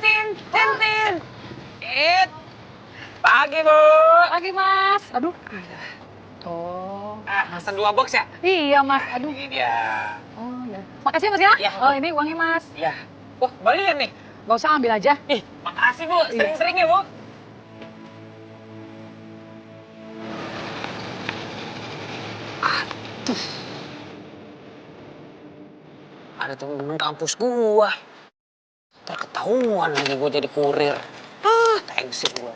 Tintin. Pagi, Bu. Pagi, Mas. Aduh. Oh. Pesan 2 box ya? Iya, Mas. Aduh. Ini dia. Oh, ya. Makasih, Mas ya. Iya. Oh, ini uangnya, Mas. Iya. Wah, kembalian nih. Gak usah ambil aja. Ih, makasih, Bu. Sering-sering ya, Bu. Aduh. Ada temen kampus gua. Ntar ketahuan lagi gua jadi kurir. Thanks gua.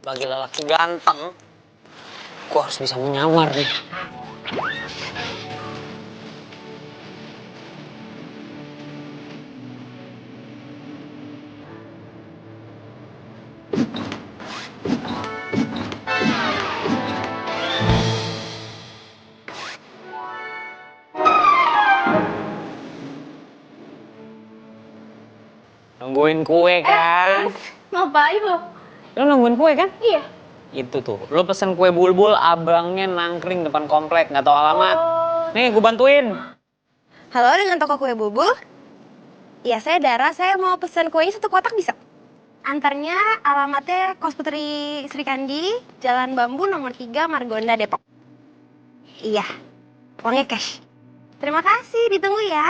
Bagi lelaki ganteng, gua harus bisa menyamar nih. Nungguin kue kan? Ngapain lo? Lo nungguin kue kan? Iya. Itu tuh, lo pesen kue bulbul, abangnya nangkring depan komplek, nggak tahu alamat. Nih, gue bantuin. Halo, dengan toko kue bubul? Iya, saya Dara. Saya mau pesan kuenya 1 kotak bisa? Antarnya alamatnya Kos Putri Sri Kandi, Jalan Bambu nomor 3, Margonda, Depok. Iya, uangnya cash. Terima kasih, ditunggu ya.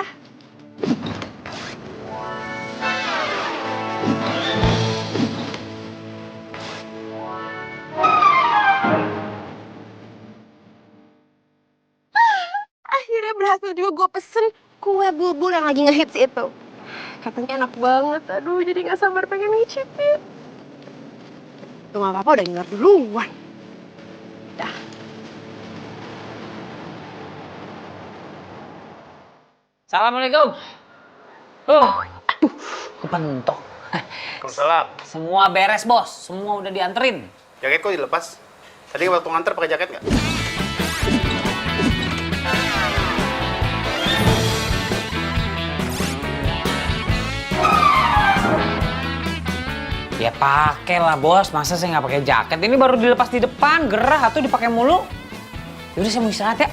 Akhirnya berhasil juga gue pesen kue bulbul yang lagi ngehits itu. Katanya enak banget, aduh jadi gak sabar pengen ngicipin. Tuh gak apa-apa, udah ngiler duluan. Dah. Assalamualaikum. Aduh, kepentok. Waalaikumsalam. Semua beres, Bos. Semua udah dianterin. Jaket kok dilepas? Tadi waktu nganter pakai jaket nggak? Ya pakai lah, Bos. Masa saya nggak pakai jaket? Ini baru dilepas di depan, gerah atau dipakai mulu. Yaudah saya mau istirahat ya.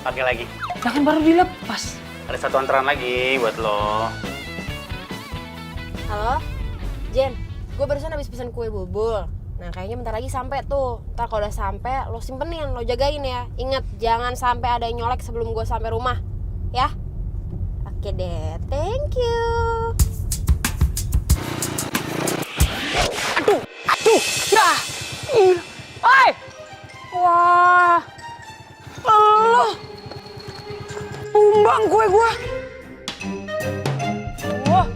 Pakai lagi. Nah, kan baru dilepas. Ada 1 antrean lagi buat lo. Halo, Jen. Gue barusan habis pesen kue bulbul. Nah, kayaknya bentar lagi sampai tuh. Ntar kalau udah sampai, lo simpenin, lo jagain ya. Ingat, jangan sampai ada yang nyolek sebelum gue sampai rumah, ya? Oke deh, thank you. Aduh, ya. Hai. Wah. Allah. Tumbang kue gua. Wah.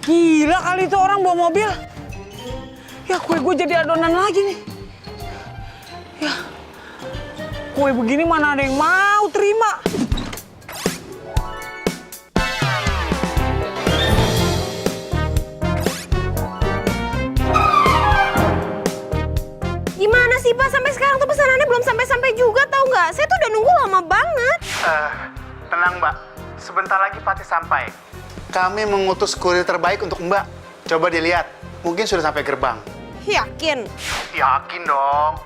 Gila kali itu orang bawa mobil. Ya kue gua jadi adonan lagi nih. Ya. Kue begini mana ada yang mau terima. Gimana sih, Pak? Sampai sekarang tuh pesanannya belum sampai-sampai juga, tau nggak? Saya tuh udah nunggu lama banget. Tenang Mbak, sebentar lagi pasti sampai. Kami mengutus kurir terbaik untuk Mbak. Coba dilihat, mungkin sudah sampai gerbang. Yakin? Yakin dong.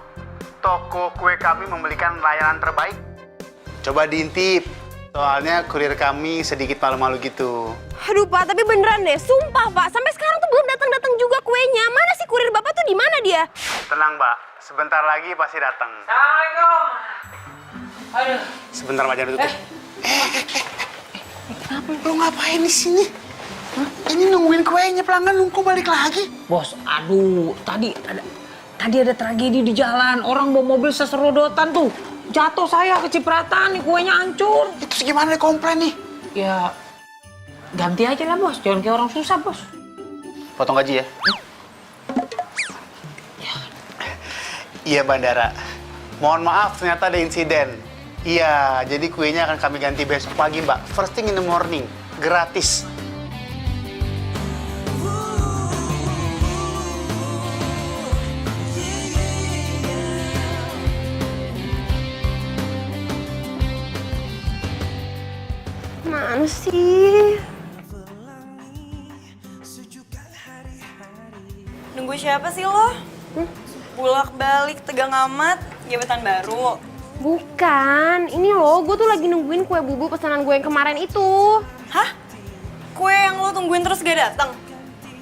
Toko kue kami memberikan layanan terbaik. Coba diintip. Soalnya kurir kami sedikit malu-malu gitu. Aduh, Pak, tapi beneran deh. Sumpah, Pak. Sampai sekarang tuh belum datang-datang juga kuenya. Mana sih kurir Bapak tuh di mana dia? Tenang Mbak, sebentar lagi pasti datang. Assalamualaikum. Aduh. Sebentar Mbak, jangan tutup. Kenapa lo ngapain di sini? Hah? Ini nungguin kuenya, pelanggan nunggu balik lagi. Bos, aduh, tadi ada tragedi di jalan. Orang bawa mobil seserodotan tuh. Jatuh saya kecipratan nih, kuenya hancur. Itu gimana nih komplain nih? Ya, ganti aja lah, Bos. Jangan kayak orang susah, Bos. Potong gaji ya? Iya, Bandara. Mohon maaf, ternyata ada insiden. Iya, jadi kuenya akan kami ganti besok pagi, Mbak. First thing in the morning. Gratis. Mana sih? Nunggu siapa sih lo? Bolak-balik tegang amat, jabatan baru. Bukan, ini loh, gue tuh lagi nungguin kue bubul pesanan gue yang kemarin itu. Hah? Kue yang lo tungguin terus gak datang?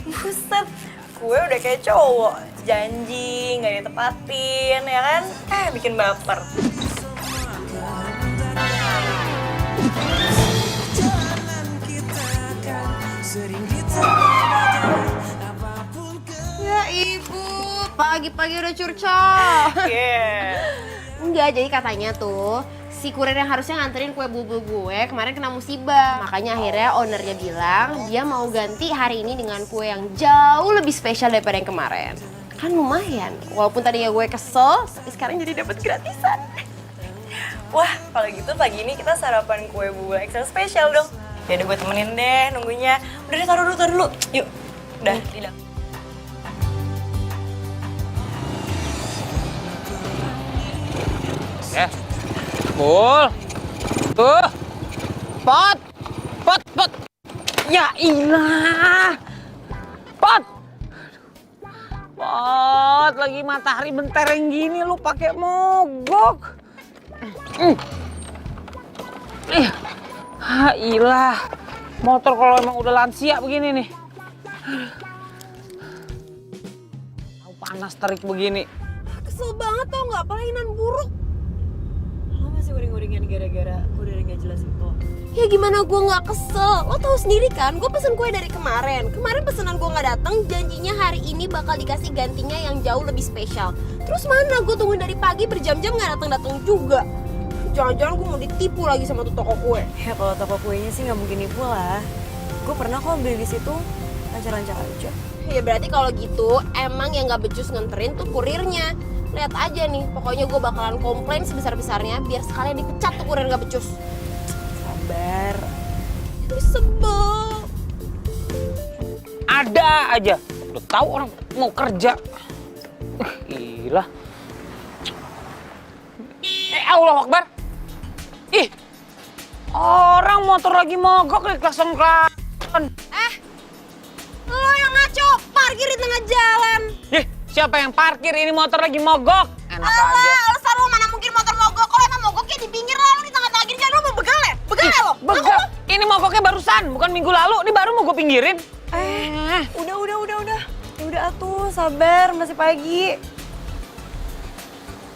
Buset, gue udah kayak cowok. Janji, nggak ditepatin, ya kan? Bikin baper. Ya ibu, pagi-pagi udah curcol. Yeah. Enggak, jadi katanya tuh si kurir yang harusnya nganterin kue bulbul gue kemarin kena musibah. Makanya akhirnya ownernya bilang dia mau ganti hari ini dengan kue yang jauh lebih spesial daripada yang kemarin. Kan lumayan, walaupun tadinya gue kesel, tapi sekarang jadi dapat gratisan. Wah, kalau gitu pagi ini kita sarapan kue bulbul extra spesial dong. Ya udah gue temenin deh nunggunya. Udah deh, taruh dulu. Yuk, udah, di dalam. Ya. Bul. Tuh. Pot. Pot. Ya ilah. Pot. Pot, lagi matahari mentereng gini lu pakai mogok. Ilah. Motor kalau emang udah lansia begini nih. Panas terik begini. Kesel banget tau nggak, pelainan buruk. Lo masih uring-uringan gara-gara gue udah nggak jelasin kok. Ya gimana gue nggak kesel, lo tahu sendiri kan, gue pesen kue dari kemarin. Kemarin pesanan gue nggak datang, janjinya hari ini bakal dikasih gantinya yang jauh lebih spesial. Terus mana gue tungguin dari pagi berjam-jam nggak datang juga. Jangan-jangan gue mau ditipu lagi sama tuh toko kue. Ya kalau toko kuenya sih nggak mungkin nipu lah. Gue pernah kok beli di situ, lancar-lancar aja. Ya berarti kalau gitu emang yang nggak becus nganterin tuh kurirnya. Lihat aja nih, pokoknya gue bakalan komplain sebesar-besarnya biar sekalian dipecat tuh kurir nggak becus. Sabar. Tapi sebel. Ada aja. Udah tahu orang mau kerja. Gila. Allah Akbar. Ih. Orang motor lagi mogok di klakson-klakson. Lo yang ngaco, parkir di tengah jalan. Siapa yang parkir? Ini motor lagi mogok. Enak aja. Alasan lo mana mungkin motor mogok. Kalau emang mogok ya di pinggir lah, lo di tengah-tengah gini kan lo mau begal ya? Begal ya lo? Begal. Ini mogoknya barusan, bukan minggu lalu. Ini baru mau gue pinggirin. Udah. Ya udah atuh, sabar, masih pagi.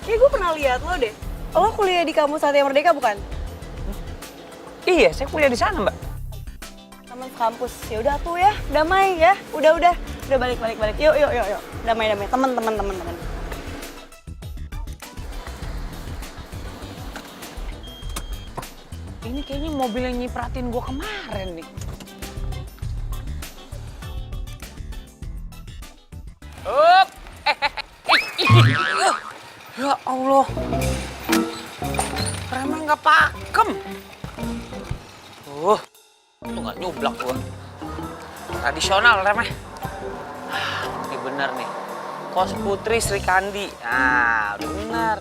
Kayak gue pernah lihat lo deh. Lo kuliah di kampus Satya Merdeka bukan? Iya, saya kuliah di sana, Mbak. Taman kampus. Ya udah tuh ya, damai ya. Udah balik. Yuk. Damai. Temen. Ini kayaknya mobil yang nyipratin gue kemarin nih. Up. Ya Allah. Remnya nggak pakem. Tuh nggak nyublak gua. Tradisional remnya. Ini bener nih. Kos Putri Sri Kandi. Nah, udah bener.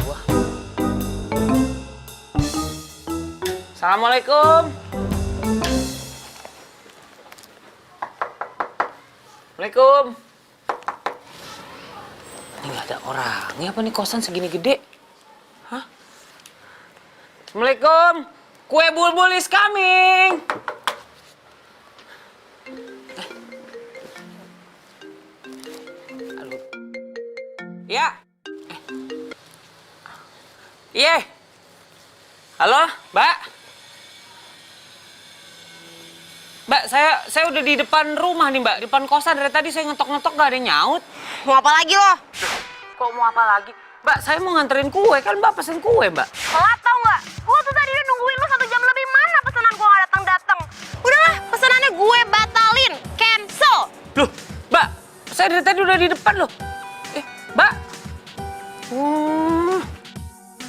Gua. Assalamualaikum. Assalamualaikum. Ini nggak ada orangnya apa nih, kosan segini gede? Hah? Assalamualaikum. Kue bulbul is coming. Halo. Ya. Iya. Halo, Mbak. Mbak, saya udah di depan rumah nih, Mbak. Di depan kosan. Dari tadi saya ngetok-ngetok gak ada yang nyaut. Mau apa lagi lo? Kok mau apa lagi? Mbak, saya mau nganterin kue. Kan Mbak pesen kue, Mbak. Telat tau nggak? Gue tuh tadi udah nungguin lo 1 jam lebih, mana pesanan gue nggak datang. Udahlah, pesanannya gue batalin, cancel. Loh, Mbak. Saya dari tadi udah di depan loh. Mbak.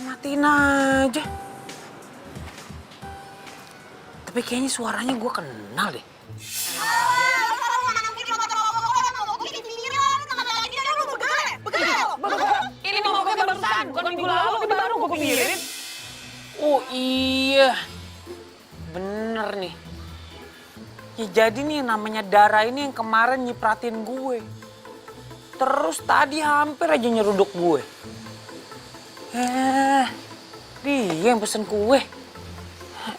Matiin aja. Tapi kayaknya suaranya gue kenal deh. Ini mogoknya barusan, bukan minggu lalu. Ini baru gue pinggirin. Oh iya, bener nih. Ya jadi nih namanya Dara ini yang kemarin nyipratin gue. Terus tadi hampir aja nyeruduk gue. Dia yang pesen kue.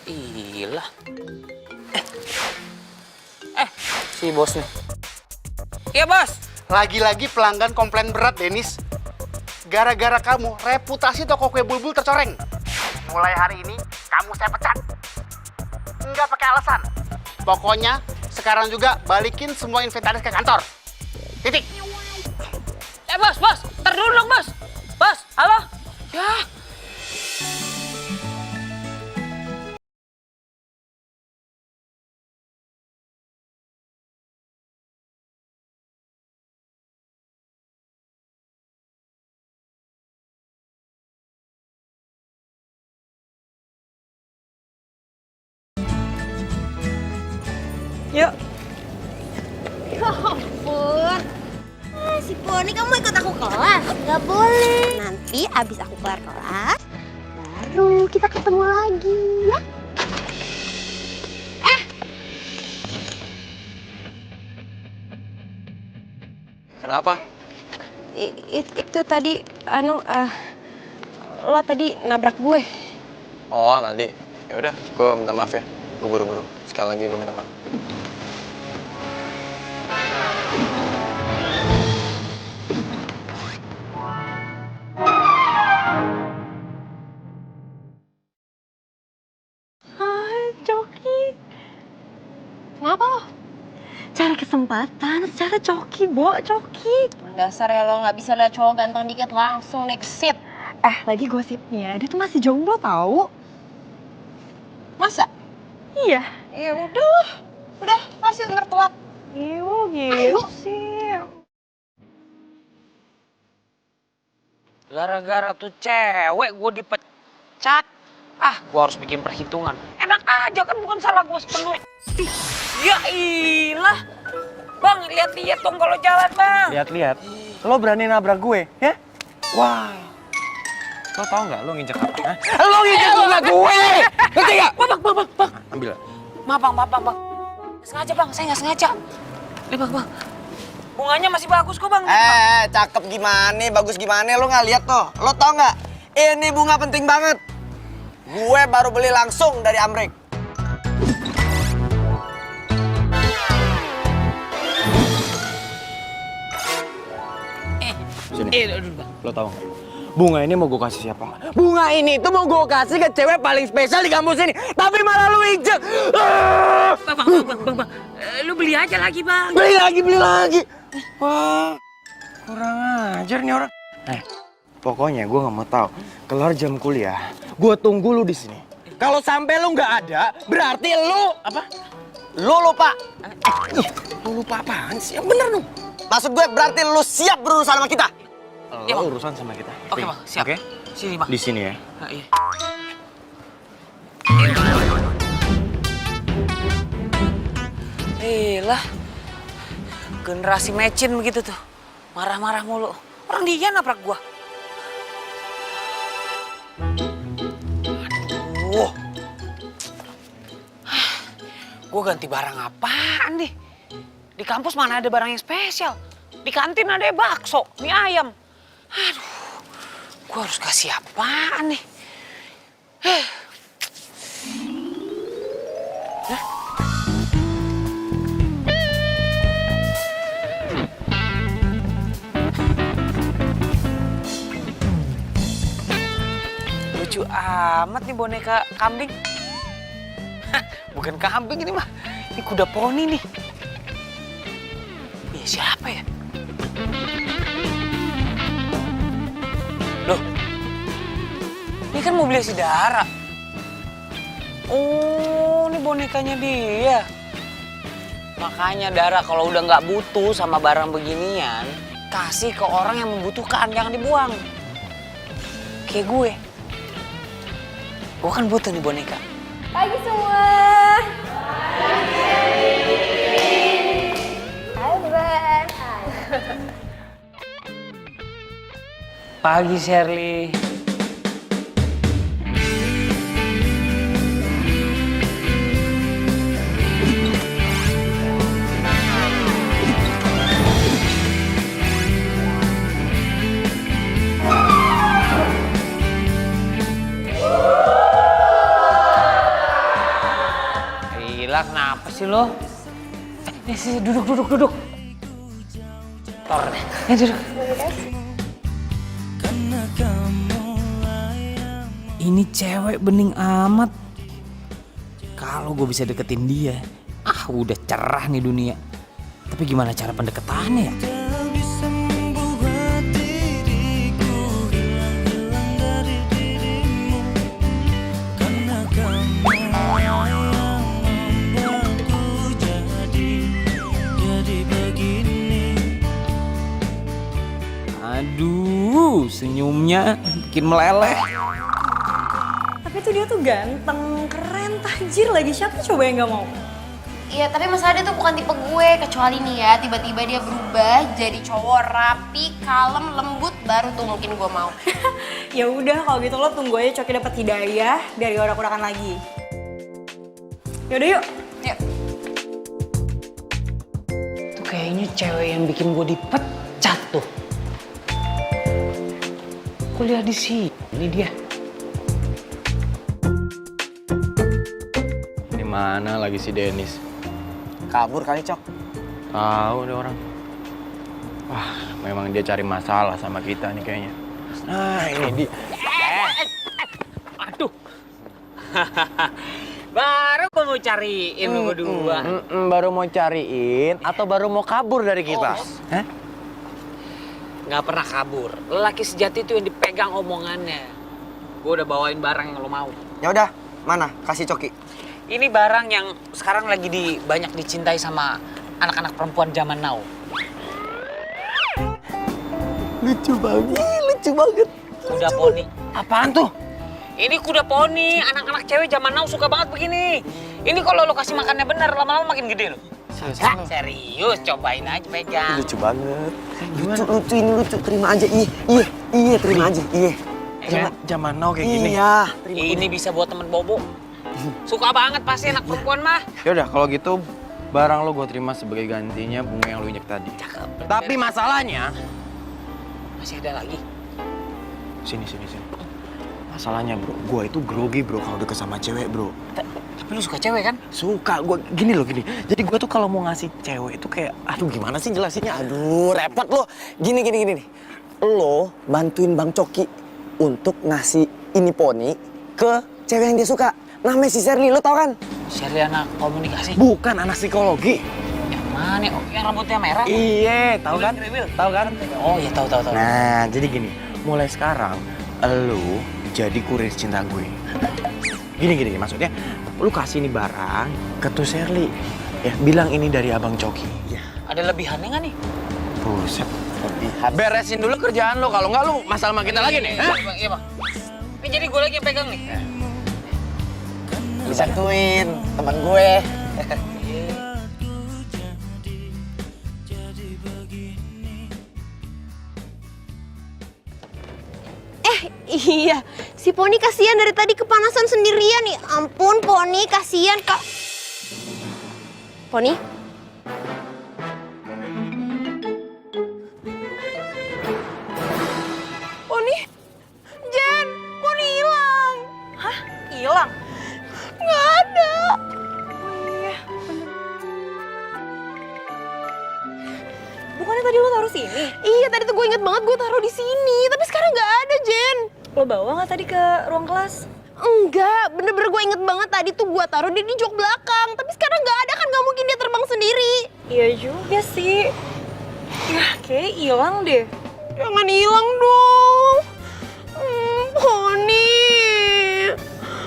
Iyalah. si bos nih. Iya bos. Lagi-lagi pelanggan komplain berat, Denis. Gara-gara kamu, reputasi toko kue Bulbul tercoreng. Mulai hari ini, kamu saya pecat. Nggak pakai alasan. Pokoknya, sekarang juga balikin semua inventaris ke kantor. Titik. Bos, ntar dulu dong bos. Bos, halo. Ya. Yuk. Ya ampun. Si Poni, kamu ikut aku kelas? Gak boleh. Nanti abis aku kelar kelas, baru kita ketemu lagi, ya? Kenapa? Itu tadi, lo tadi nabrak gue. Oh, tadi. Ya udah, gue minta maaf ya. Gue buru-buru. Sekali lagi gue minta maaf. Kenapa lo? Cari kesempatan, cara coki, Bo, coki. Dasar ya lo nggak bisa lihat cowok ganteng dikit langsung next seat. Lagi gosipnya, dia tuh masih jomblo tahu. Masa? Iya. Ya udah pasti ntar telat. Gitu sih. Gara-gara tuh cewek gue dipecat. Gue harus bikin perhitungan. Enak aja kan, bukan salah gue sepenuhnya. Ya ilah. Bang, lihat-lihat dong kalau jalan, Bang. Lihat-lihat, lo berani nabrak gue, ya? Wah, lo tau nggak lo nginjek apa? Hah? Lo nginjek bunga gue, ngerti nggak? Bang. Ambil. Maaf, Bang. Sengaja, Bang. Saya nggak sengaja. Nih, Bang. Bunganya masih bagus kok, Bang. Cakep gimana, bagus gimana, lo nggak lihat tuh? Lo tau nggak? Ini bunga penting banget. Gue baru beli langsung dari Amrik. Sini, Aduh, Bang. lo tau nggak? Bunga ini mau gue kasih siapa nggak? Bunga ini tuh mau gue kasih ke cewek paling spesial di kampus ini, tapi malah lo injek. Bang. Lu beli aja lagi, Bang. Beli lagi. Wah, kurang ajar nih orang. Pokoknya gue nggak mau tahu. Kelar jam kuliah, gue tunggu lu di sini. Kalau sampai lu nggak ada, berarti lu apa? Lo lupa. Lu lupa apaan sih? Yang bener dong. Maksud gue berarti lo siap berurusan sama kita. Iya, Bang. Urusan sama kita. Oke, Bang. Siap. Oke? Sini, Bang. Di sini ya. Iya. Lah, generasi mecin begitu tuh. Marah-marah mulu. Orang dia nabrak gua. Aduh. Gua ganti barang apaan nih? Di kampus mana ada barang yang spesial? Di kantin ada bakso, mie ayam. Aduh, gua harus kasih apaan nih? Lucu amat nih boneka kambing. Bukan kambing ini mah, ini kuda poni nih. Iya siapa ya? Loh, ini kan mobilnya si Dara. Oh, ini bonekanya dia. Makanya Dara kalau udah nggak butuh sama barang beginian, kasih ke orang yang membutuhkan, jangan dibuang. Kayak gue. Gue kan butuh nih boneka. Pagi semua. Hai Ben. Pagi Shirley. Gila, kenapa sih lo? Sini, duduk. Tor deh. Duduk. Ini cewek bening amat. Kalau gue bisa deketin dia, udah cerah nih dunia. Tapi gimana cara pendekatannya ya? Aduh, senyumnya bikin meleleh. Tapi tuh dia tuh ganteng, keren, tajir lagi. Siapa coba yang gak mau? Iya, tapi masalah dia tuh bukan tipe gue. Kecuali nih ya, tiba-tiba dia berubah jadi cowok rapi, kalem, lembut, baru tuh mungkin gue mau. Ya udah kalau gitu lo tunggu aja Coki dapat hidayah dari orang-orangan lagi. Yaudah yuk. Yuk. Tuh kayaknya cewek yang bikin gue dipecat tuh. Kuliah di sini dia. Ini mana lagi si Dennis? Kabur kali, Cok. Tahu deh orang. Wah, memang dia cari masalah sama kita nih kayaknya. Nah, ini dia. Aduh. Baru gue mau cariin lu berdua. Baru mau cariin atau baru mau kabur dari kita? Hah? Nggak pernah kabur. Lelaki sejati itu yang dipegang omongannya. Gue udah bawain barang yang lo mau. Ya udah, mana? Kasih Coki. Ini barang yang sekarang lagi banyak dicintai sama anak-anak perempuan zaman now. Lucu banget. Kuda poni. Apaan tuh? Ini kuda poni. Anak-anak cewek zaman now suka banget begini. Ini kalau lo kasih makannya benar, lama-lama makin gede lo. Serius, cobain aja pegang. Lucu banget. Lucu, ini lucu. Terima aja. Iya, terima aja. Iya. Zaman now kayak gini. Iya. Ini bisa buat temen Bobo. Suka banget pasti anak perempuan mah. Ya udah, kalau gitu barang lo gue terima sebagai gantinya bunga yang lo injek tadi. Cakep. Tapi masalahnya, Masih ada lagi. sini. Masalahnya bro, gue itu grogi bro kalau deket sama cewek bro. Tapi lu suka cewek kan? Suka, gue gini. Jadi gue tuh kalau mau ngasih cewek itu kayak, aduh gimana sih jelasinnya? Aduh, repot lo. Gini nih. Lo bantuin Bang Coki untuk ngasih ini poni ke cewek yang dia suka. Namanya si Sherly, lo tau kan? Sherly anak komunikasi. Bukan anak psikologi. Yang mana? Oh, yang rambutnya merah. Iya, tahu kan? Tahu kan? Oh iya tahu. Nah, jadi gini, mulai sekarang lu jadi kurir cinta gue. Gini, maksudnya lu kasih nih barang ke tuh Sherly. Ya, bilang ini dari Abang Coki. Ya. Ada lebihannya nggak nih? Buset, lebihan. Beresin dulu kerjaan lu, kalau nggak lu masalah sama kita lagi nih. Iya bang. Ini jadi gue lagi yang pegang nih. Dibantuin teman gue. Iya, si Poni kasihan dari tadi kepanasan sendirian nih. Ampun Poni, kasihan Kak. Poni? Poni? Jen, Poni hilang. Hah? Hilang? Nggak ada. Bukannya tadi lo taruh sini? Iya, tadi tuh gue inget banget gue taruh di sini. Tapi sekarang nggak ada, Jen. Lo bawa nggak tadi ke ruang kelas? Enggak, bener-bener gue inget banget tadi tuh gue taruh dia di jok belakang. Tapi sekarang nggak ada, kan nggak mungkin dia terbang sendiri. Iya juga sih. Ya, kayak hilang deh. Jangan hilang dong. Poni.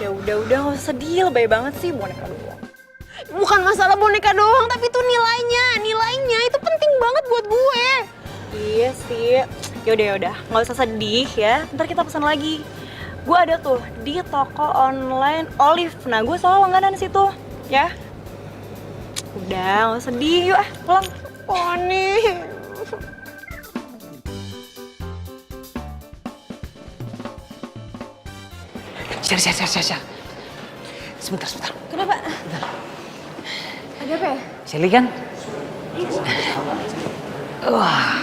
Ya udah nggak usah sedih, lebay banget sih boneka doang. Bukan masalah boneka doang, tapi itu nilainya itu penting banget buat gue. Iya sih. Yaudah, nggak usah sedih ya. Ntar kita pesan lagi. Gue ada tuh di toko online Olive. Nah, gue selalu langganan situ, ya. Udah, nggak usah sedih. Yuk, pulang. Poni. Syar. Sebentar. Kenapa? Ada apa ya? Sherly kan? Wah.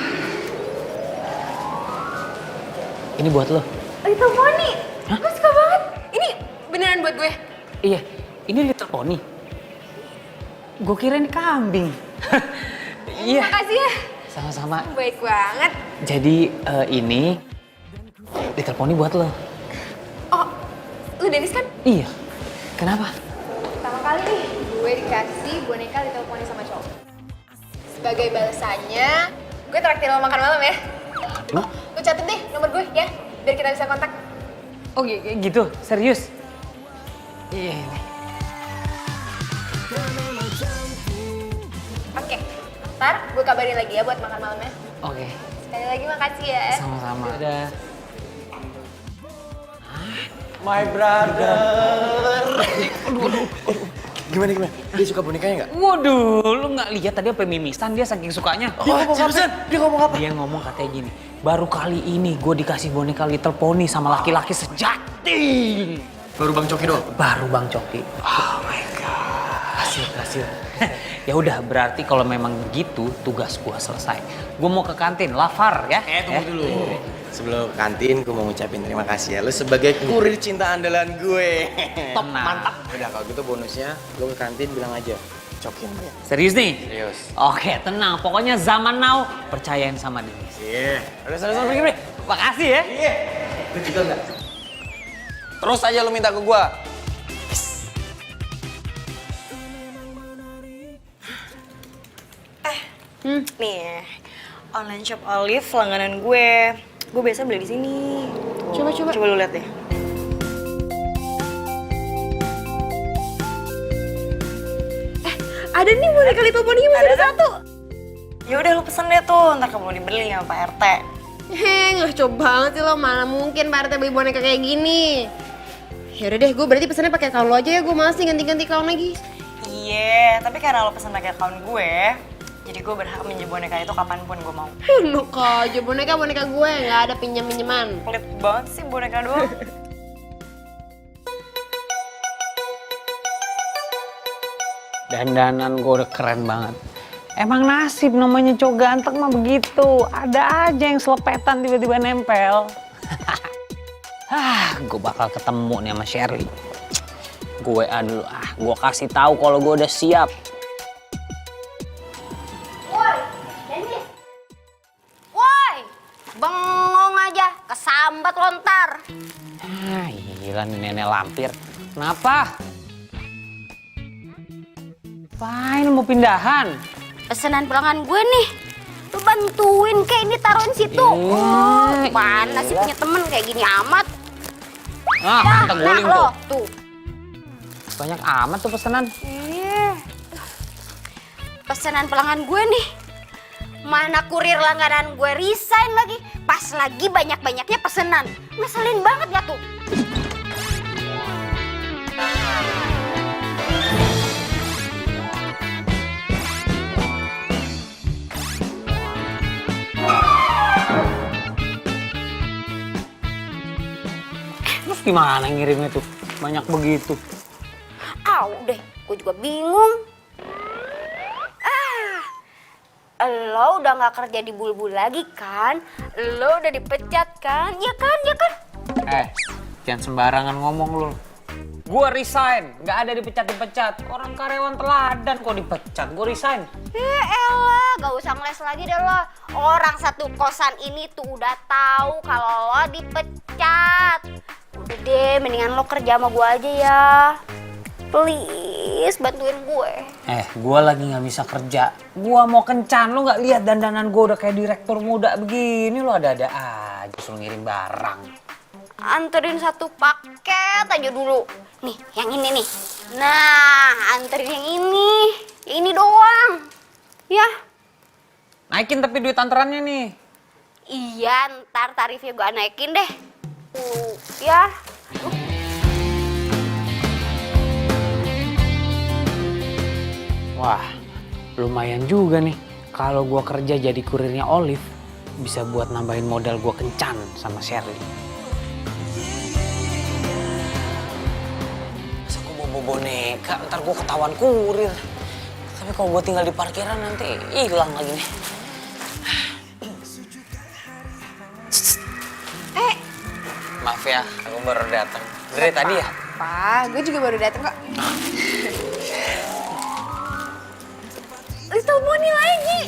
Ini buat lo. Little Pony. Gue suka banget. Ini beneran buat gue. Iya, ini Little Pony. Gue kira ini kambing. Iya. Makasih ya. Sama-sama. Baik banget. Jadi ini diteleponi buat lo. Oh, lu Dennis kan? Iya. Kenapa? Pertama kali nih gue dikasih boneka diteleponin sama cowok. Sebagai balasannya, gue traktir lo makan malam ya. Lu catet deh nomor gue ya, biar kita bisa kontak. Oh gitu? Serius? Iya. Oke, ntar gue kabarin lagi ya buat makan malamnya. Oke. Sekali lagi makasih ya. Sama-sama. Dadah. My brother. Gimana? Dia suka bonekanya nggak? Waduh, lu nggak lihat tadi apa mimisan dia saking sukanya. Seriusan? Dia ngomong apa? Dia ngomong katanya gini, baru kali ini gue dikasih boneka Little Pony sama laki-laki sejati. Baru Bang Coki doang? Baru Bang Coki. Oh my god. Hasil. Ya udah, berarti kalau memang gitu tugas gue selesai. Gue mau ke kantin, Lafar ya. Tunggu dulu. Sebelum ke kantin, gue mau ngucapin terima kasih ya. Lu sebagai kurir cinta andalan gue. Top, mantap. Udah kalau gitu bonusnya, lu ke kantin bilang aja. Cokin ya. Serius nih? Serius. Oke, tenang. Pokoknya zaman now, percayain sama Dennis. Iya. Udah, pergi. Makasih ya. Iya. Lu juga enggak? Terus aja lu minta ke gue. Nih, online shop Olive langganan gue. Gue biasa beli di sini. Tuh. Coba lu lihat deh. Ada nih boneka Little Pony masih ada satu. Ya udah lu pesen deh tuh, ntar kamu dibeli sama Pak RT. Ngaco banget sih lo, mana mungkin Pak RT beli boneka kayak gini. Ya udah deh, gue berarti pesannya pakai account lo aja ya, gue malas nih ganti-ganti account lagi. Iya, tapi karena lo pesen pakai account gue, jadi gue berhak minjem boneka itu kapanpun gue mau. Enak aja, boneka gue, nggak ada pinjam-pinjaman. Pelit banget sih boneka doang. Dandanan gue udah keren banget. Emang nasib namanya cowok ganteng mah begitu. Ada aja yang selepetan tiba-tiba nempel. Gue bakal ketemu nih sama Shirley. Gue dulu, gue kasih tahu kalau gue udah siap. Woi, Dennis. Woi, bengong aja, kesambat lontar. Gila nih nenek lampir. Kenapa? Apain mau pindahan? Pesanan pelanggan gue nih. Lu bantuin kayak ini taruhin situ. Mana sih punya temen kayak gini amat. Kita guling lo, tuh. Banyak amat tuh pesanan. Iya. Pesanan pelanggan gue nih. Mana kurir langganan gue resign lagi. Pas lagi banyak-banyaknya pesanan. Ngeselin banget gak tuh? Terus gimana ngirimnya tuh? Banyak begitu. Udah, gue juga bingung. Lo udah gak kerja di Bulbul lagi kan? Lo udah dipecat kan? Ya kan? Jangan sembarangan ngomong lu. Gua resign, nggak ada dipecat-dipecat. Orang karyawan teladan kok dipecat, gua resign. Ya elah, gak usah ngeles lagi deh lo. Orang satu kosan ini tuh udah tahu kalau lo dipecat. Udah deh, mendingan lo kerja sama gue aja ya. Please, bantuin gue. Gua lagi nggak bisa kerja. Gua mau kencan, lu nggak lihat dandanan gua udah kayak direktur muda begini. Lo ada-ada aja suruh ngirim barang. Anterin satu paket aja dulu. Nih, yang ini nih. Nah, anterin yang ini. Yang ini doang. Ya. Naikin tapi duit anterannya nih. Iya, ntar tarifnya gue naikin deh. Ya. Wah, lumayan juga nih. Kalau gua kerja jadi kurirnya Olive, bisa buat nambahin modal gua kencan sama Shirley. Masa gua bawa boneka, ntar gua ketahuan kurir. Tapi kalau gua tinggal di parkiran nanti hilang lagi nih. Maaf ya, aku baru datang. Dari tadi ya? Pak, gue juga baru datang kok. Little Pony lagi.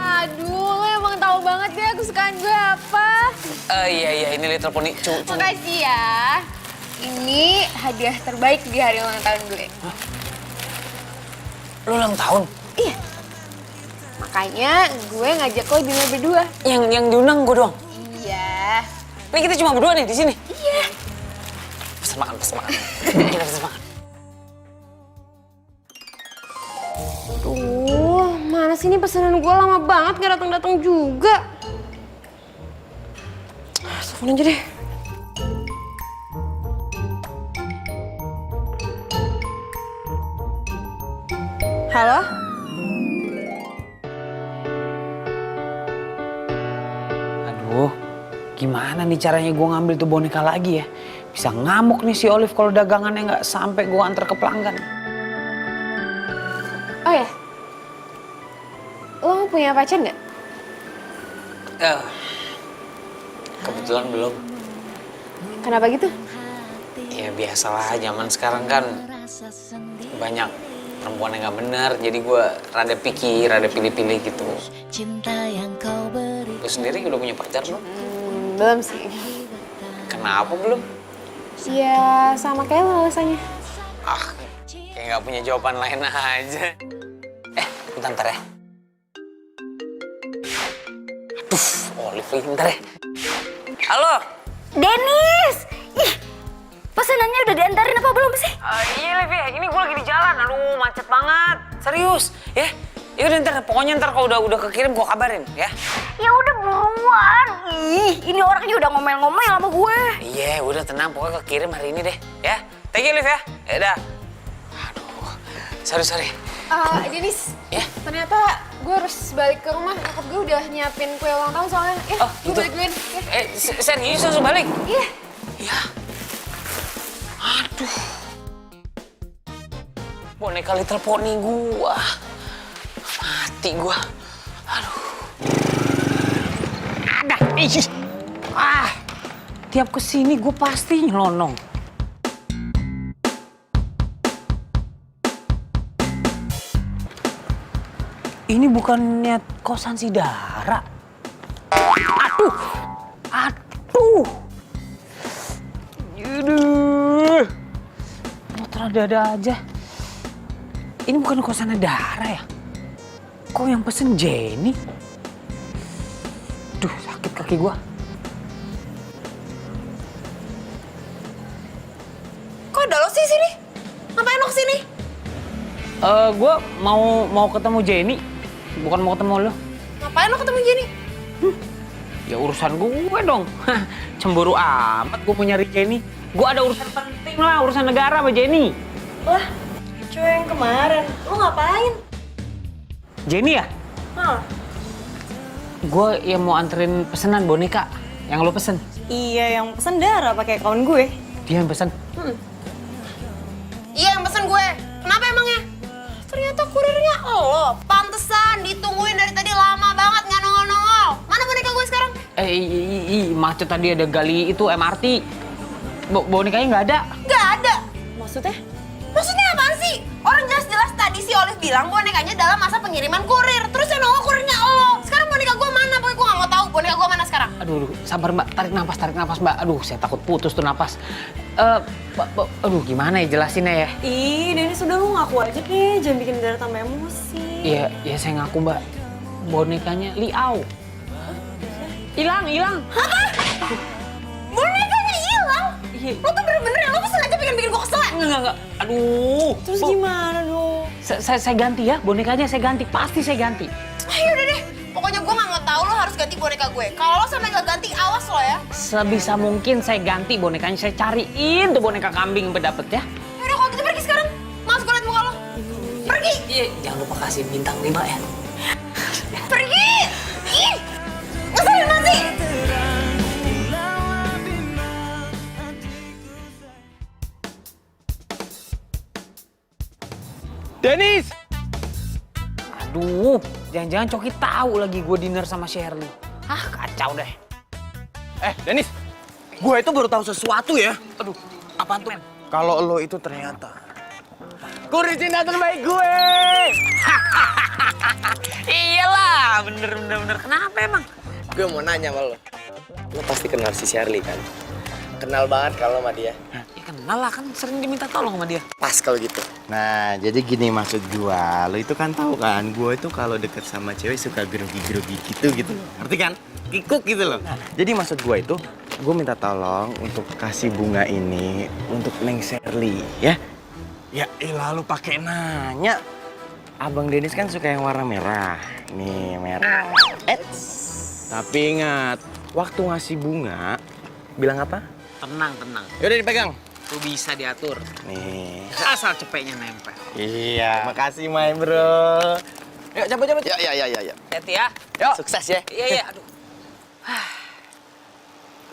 Aduh, lo emang tahu banget deh kesukaan gue apa. Iya, ini Little Pony. Makasih ya. Ini hadiah terbaik di hari ulang tahun gue. Lu ulang tahun? Iya. Makanya gue ngajak lo dinner berdua. Yang diundang gue doang? Iya. Ini kita cuma berdua nih di sini? Iya. Pesen makan. Kita pesen makan. Duh, mana sih ini pesanan gue lama banget gak datang-datang juga. Telepon aja deh. Halo? Aduh, gimana nih caranya gue ngambil tuh boneka lagi ya? Bisa ngamuk nih si Olive kalau dagangannya nggak sampai gue antar ke pelanggan. Oh ya? Lo punya pacar nggak? Kebetulan belum. Kenapa gitu? Ya biasalah, zaman sekarang kan banyak perempuan yang nggak bener, jadi gue rada picky, rada pilih-pilih gitu. Lu sendiri udah punya pacar belum? Belum sih. Kenapa belum? Ya sama kayak lo alasannya. Kayak nggak punya jawaban lain aja. Bentar ya. Aduh, Olive lagi, bentar ya. Halo? Denis! Ih, pesanannya udah diantarin apa belum sih? Iya, Liv ya. Ini gue lagi di jalan. Aduh, macet banget. Serius, ya. Ya udah ntar, pokoknya ntar kalau udah kekirim gue kabarin, ya. Ya udah buruan. Ih, ini orangnya udah ngomel-ngomel sama gue. Iya, udah tenang. Pokoknya kekirim hari ini deh, ya. Thank you, Liv ya. Ya udah. Aduh, sorry. Denis, Ya? ternyata gue harus balik ke rumah. Nyokap gue udah nyiapin kue ulang tahun soalnya. Oh, gue gitu. balik duluan. Ya. Serius langsung balik? Iya. Ya. Aduh. Boneka Little Pony gua. Mati gua. Aduh. Ada. Tiap kesini gua pasti nyelonong. Ini bukannya kosan si Dara. Aduh. Motor ada aja. Ini bukan kosannya Dara ya? Kok yang pesen Jenny? Duh, sakit kaki gua. Kok ada lo sih sini? Ngapain lo kesini? Gua mau ketemu Jenny, bukan mau ketemu lo. Ngapain lo ketemu Jenny? Ya urusan gue dong. Cemburu amat gue mau nyari Jenny. Gue ada urusan penting lah, urusan negara sama Jenny. Lah, cewek yang kemarin, lu ngapain? Jenny ya? Hah? Gue yang mau anterin pesanan boneka yang lo pesen. Iya, yang pesen Dara pakai kawan gue. Dia yang pesen. Iya, yang pesen gue. Kenapa emangnya? Ternyata kurirnya lo. Pantesan ditungguin dari tadi lama banget nggak nongol-nongol. Mana boneka gue sekarang? Macet tadi ada gali itu MRT. Bonekanya nggak ada. Nggak ada. Maksudnya? Maksudnya apaan sih? Orang jelas-jelas tadi si Olive bilang bonekanya dalam masa pengiriman kurir. Terus yang nongol kurirnya lo. Sekarang boneka gue mana? Pokoknya gue nggak mau tahu boneka gue mana sekarang. Aduh, sabar Mbak. Tarik napas Mbak. Aduh, saya takut putus tuh napas. Aduh, gimana ya jelasinnya ya? Ih, Denis udah lu ngaku aja deh, jangan bikin Dara tambah emosi. Iya, saya ngaku Mbak. Bonekanya Liau. Hilang. Bonekanya hilang? Iya. Lo tuh bener-bener ya, lo pesen aja pengen bikin gue kesel. Enggak. Aduh. Terus gimana dong? Saya ganti ya, bonekanya saya ganti. Pasti saya ganti. Udah deh, pokoknya gue nggak mau tahu lo harus ganti boneka gue. Kalau lo sampai nggak ganti, awas lo ya. Sebisa mungkin saya ganti bonekanya. Saya cariin tuh boneka kambing sampai dapet ya. Yaudah kalau gitu pergi sekarang. Males gue liat muka lo. Pergi. Iya, jangan lupa kasih bintang 5 ya. Pergi. Ih, ngeselin banget sih. Denis! Aduh, jangan-jangan Coki tahu lagi gue dinner sama Shirley. Kacau deh. Denis, gue itu baru tahu sesuatu ya. Aduh, apaan tuh? Kalau lo itu ternyata Kurir cinta terbaik gue. Iyalah, bener. Kenapa emang? Gue mau nanya sama lo. Lo pasti kenal si Shirley kan? Kenal banget kalau sama dia. Ya kenal lah, kan sering diminta tolong sama dia. Pas kalau gitu. Nah, jadi gini maksud gua. Lo itu kan tahu kan, gua itu kalau deket sama cewek suka grogi-grogi gitu. Ngerti kan? Kikuk gitu loh. Jadi maksud gua itu, gua minta tolong untuk kasih bunga ini untuk Neng Shirley, ya? Ya elah lu pakai nanya. Abang Dennis kan suka yang warna merah. Nih, merah. Tapi ingat, waktu ngasih bunga, bilang apa? Tenang. Yaudah dipegang. Tuh bisa diatur. Nih. Asal cepetnya nempel. Iya. Makasih, my bro. Yuk, cabut. Ya. Hati ya. Yuk. Sukses ya. Iya, aduh.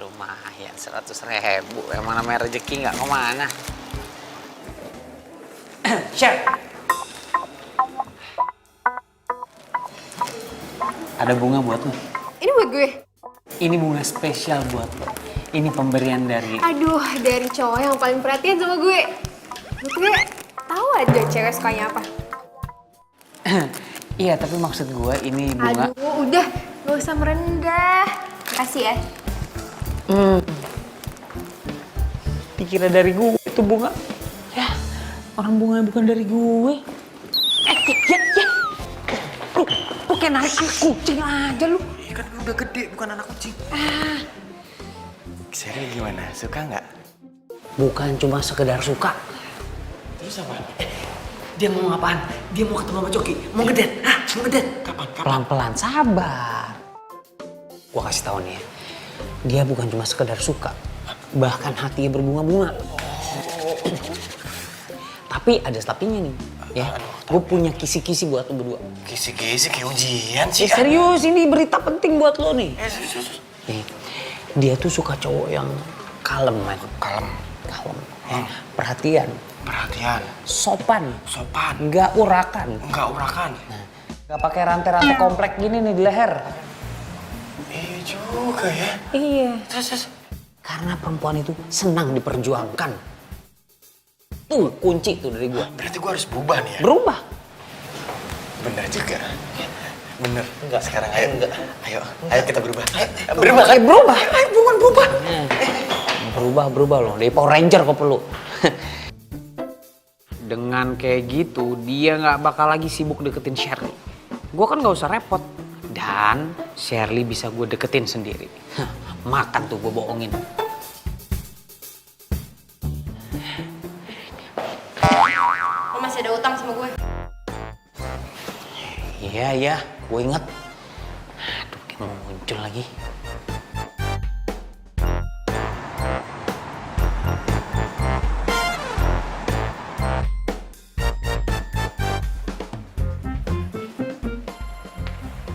Lumayan 100.000. Yang mana namanya rezeki nggak kemana. Share. Ada bunga buat lo. Ini buat gue. Ini bunga spesial buat lo. Ini pemberian dari... Aduh, dari cowok yang paling perhatian sama gue. Gue tahu aja cewek sukanya apa. Iya, tapi maksud gue ini bunga... Aduh, udah. Gak usah merendah. Makasih ya. Dikira dari gue itu bunga. Ya, orang bunganya bukan dari gue. Ya. Lu kayak narik kucing aja lu. Kan udah gede, bukan anak kucing. Shirley gimana? Suka nggak? Bukan cuma sekedar suka. Terus apa? Dia mau apaan? Dia mau ketemu sama Coki. Mau ngedet. Mau ngedet. Kapan? Pelan-pelan, sabar. Gua kasih tau nih ya. Dia bukan cuma sekedar suka. Bahkan hatinya berbunga-bunga. Tapi ada tapinya nih. Ya, gue punya kisi-kisi buat lo berdua. Kisi-kisi kayak ujian sih. Serius, ini berita penting buat lo nih. Nih, dia tuh suka cowok yang kalem, man. Kalem. Perhatian. Sopan. Nggak urakan. Nah, nggak pakai rantai-rantai komplek gini nih di leher. Iya juga ya. Iya. Terus. Karena perempuan itu senang diperjuangkan. Tuh kunci tuh dari gua. Berarti gua harus berubah nih ya? Berubah. Bener juga. Bener. Enggak, sekarang ayo. Enggak. Ayo kita berubah. Berubah kan? Berubah. Ayo berubah. Berubah loh. Dari Power Ranger kok perlu. Dengan kayak gitu, dia nggak bakal lagi sibuk deketin Shirley. Gua kan nggak usah repot. Dan Shirley bisa gue deketin sendiri. Makan tuh gue bohongin. Lo masih ada utang sama gue. Iya, gue inget. Aduh, kayak mau muncul lagi.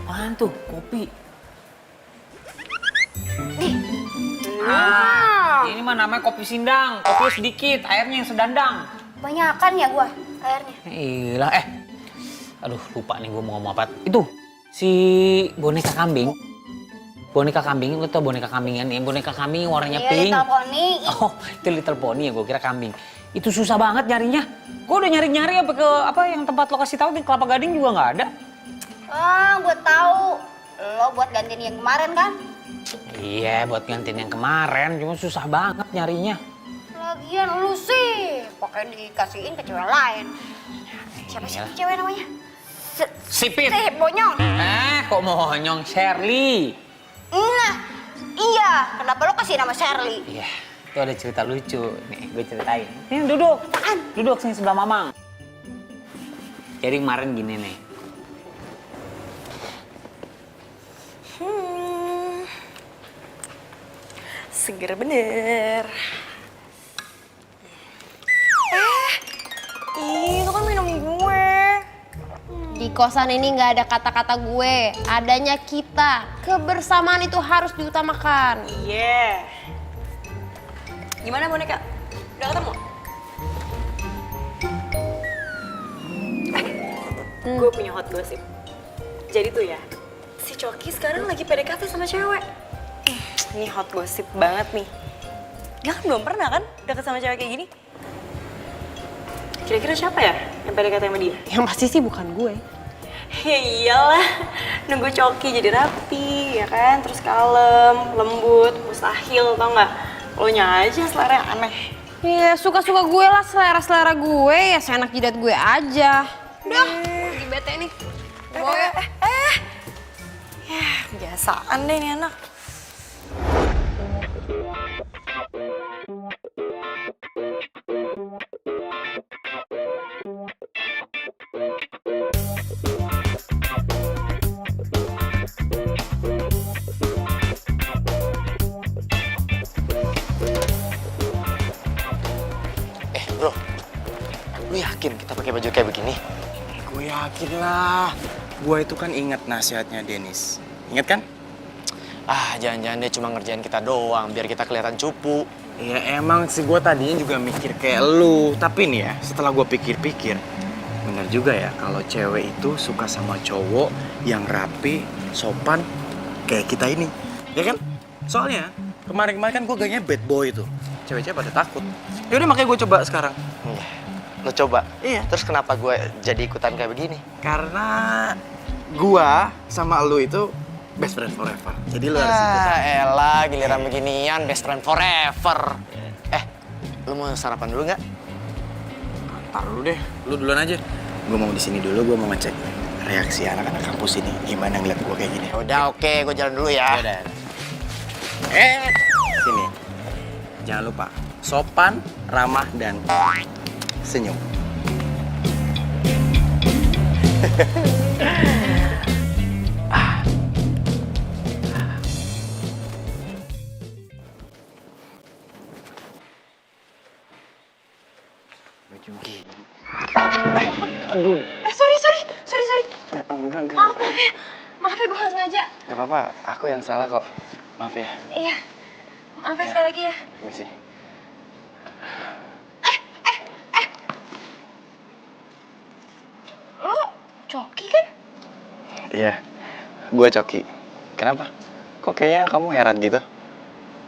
Apaan tuh? Kopi. Ini mah namanya kopi sindang. Kopi sedikit, airnya yang sedandang. Banyakan ya gue airnya. Iyalah, aduh lupa nih gue mau ngomong apa. Itu, si boneka kambing. Boneka kambing, lu tau boneka kambingan nih? Boneka kambing warnanya pink. Little Pony. Oh, itu Little Pony ya, gue kira kambing. Itu susah banget nyarinya. Gue udah nyari-nyari apa yang tempat lo kasih tahu di Kelapa Gading juga nggak ada. Gue tahu. Lo buat gantiin yang kemarin kan? Iya, buat gantiin yang kemarin, cuma susah banget nyarinya. Lagian lu sih pakai dikasihin ke cewek lain. Siapa sih Iyalah. cewek namanya? Sipit. Bonyong. Kok monyong Shirley? Nah, iya. Kenapa lo kasih nama Shirley? Iya, itu ada cerita lucu. Nih, gue ceritain. Nih, duduk. Apaan? Duduk sini sebelah Mamang. Jadi kemarin gini nih. Seger bener. Itu kan minum gue. Di kosan ini nggak ada kata-kata gue, adanya kita. Kebersamaan itu harus diutamakan. Iya. Gimana boneka? Udah ketemu? Gue punya hot gossip. Jadi tuh ya, si Coki sekarang lagi PDKT sama cewek. Ini hot gossip banget nih. Dia kan belum pernah kan deket sama cewek kayak gini? Kira-kira siapa ya yang PDKT sama dia? Yang pasti sih bukan gue. Ya iyalah, nunggu Coki jadi rapi, ya kan? Terus kalem, lembut, mustahil, tau nggak? Lo nya aja selera yang aneh. Ya suka-suka gue lah, selera-selera gue ya seenak jidat gue aja. Udah, lagi bete nih. Ya, kebiasaan deh nih anak. Bro, lu yakin kita pakai baju kayak begini? Gue yakin lah. Gue itu kan ingat nasihatnya Dennis. Ingat kan? Ah, jangan-jangan dia cuma ngerjain kita doang biar kita kelihatan cupu. Ya emang sih gue tadinya juga mikir kayak lu. Tapi nih ya, setelah gue pikir-pikir, bener juga ya kalau cewek itu suka sama cowok yang rapi, sopan, kayak kita ini. Ya kan? Soalnya kemarin-kemarin kan gue gayanya bad boy tuh. Cewek-cewek pada takut. Yaudah makanya gue coba sekarang. Lo coba? Iya. Terus kenapa gue jadi ikutan kayak begini? Karena gua sama lu itu best friend forever. Jadi lu harus ikutan. Elah, giliran beginian best friend forever. Lu mau sarapan dulu nggak? Ntar dulu deh, lu duluan aja. Gua mau di sini dulu, gua mau ngecek reaksi anak-anak kampus ini. Gimana ngeliat gua kayak gini. Udah oke, gue jalan dulu ya. Yaudah. Sini. Jangan lupa, sopan, ramah, dan senyum. Sorry. Enggak. Maaf ya, gue gak sengaja. Gak apa-apa, aku yang salah kok. Maaf ya. Iya, maaf ya sekali lagi ya. Permisi. Lo Coki kan? Iya, gue Coki. Kenapa? Kok kayaknya kamu heran gitu?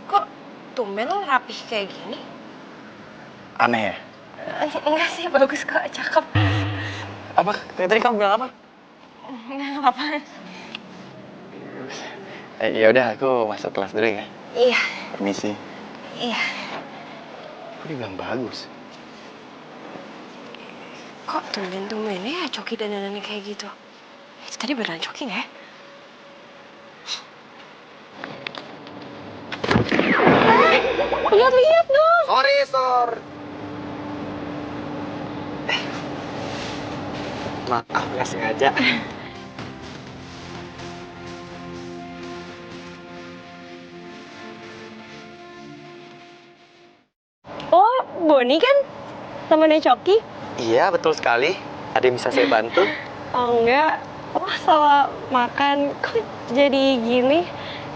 Kok tumben lo rapih kayak gini? Aneh ya? Enggak sih, bagus kok, cakep. Apa? Tadi kamu bilang apa? Enggak apa-apa. Ya udah, aku masuk kelas dulu ya. Iya, Permisi. iya. Aku dibilang bagus. Kok tumben-tumbennya ya Coki dandanannya kayak gitu? Itu tadi beneran Coki nggak ya? Lihat dong! Sorry. Maaf, nggak sengaja. Oh, Boni kan? Temennya Coki? Iya, betul sekali. Ada yang bisa saya bantu? Oh enggak, oh salah makan. Kok jadi gini?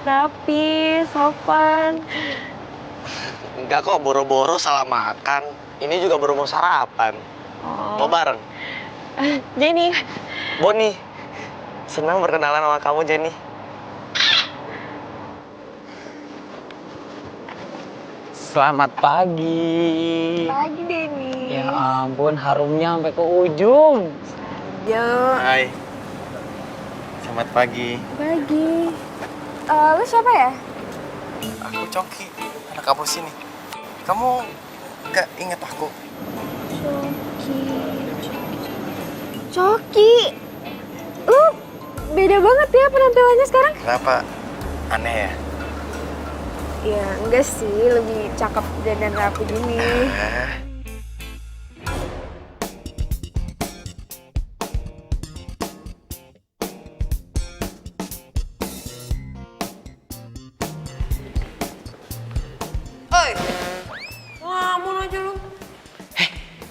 Rapi, sopan. Enggak kok, boro-boro salah makan. Ini juga baru mau sarapan. Oh. Mau bareng? Jenny. Boni, senang berkenalan sama kamu, Jenny. Selamat pagi. Pagi, Denny. Ya ampun, harumnya sampai ke ujung. Ya, Hai. Selamat pagi. pagi. Lu siapa ya? Aku Coki, anak kampus sini. Kamu nggak inget aku? Coki. Lu beda banget ya penampilannya sekarang. Kenapa? Aneh ya? Ya enggak sih, lebih cakep dan rapi gini. Oi, ngelamun aja lu.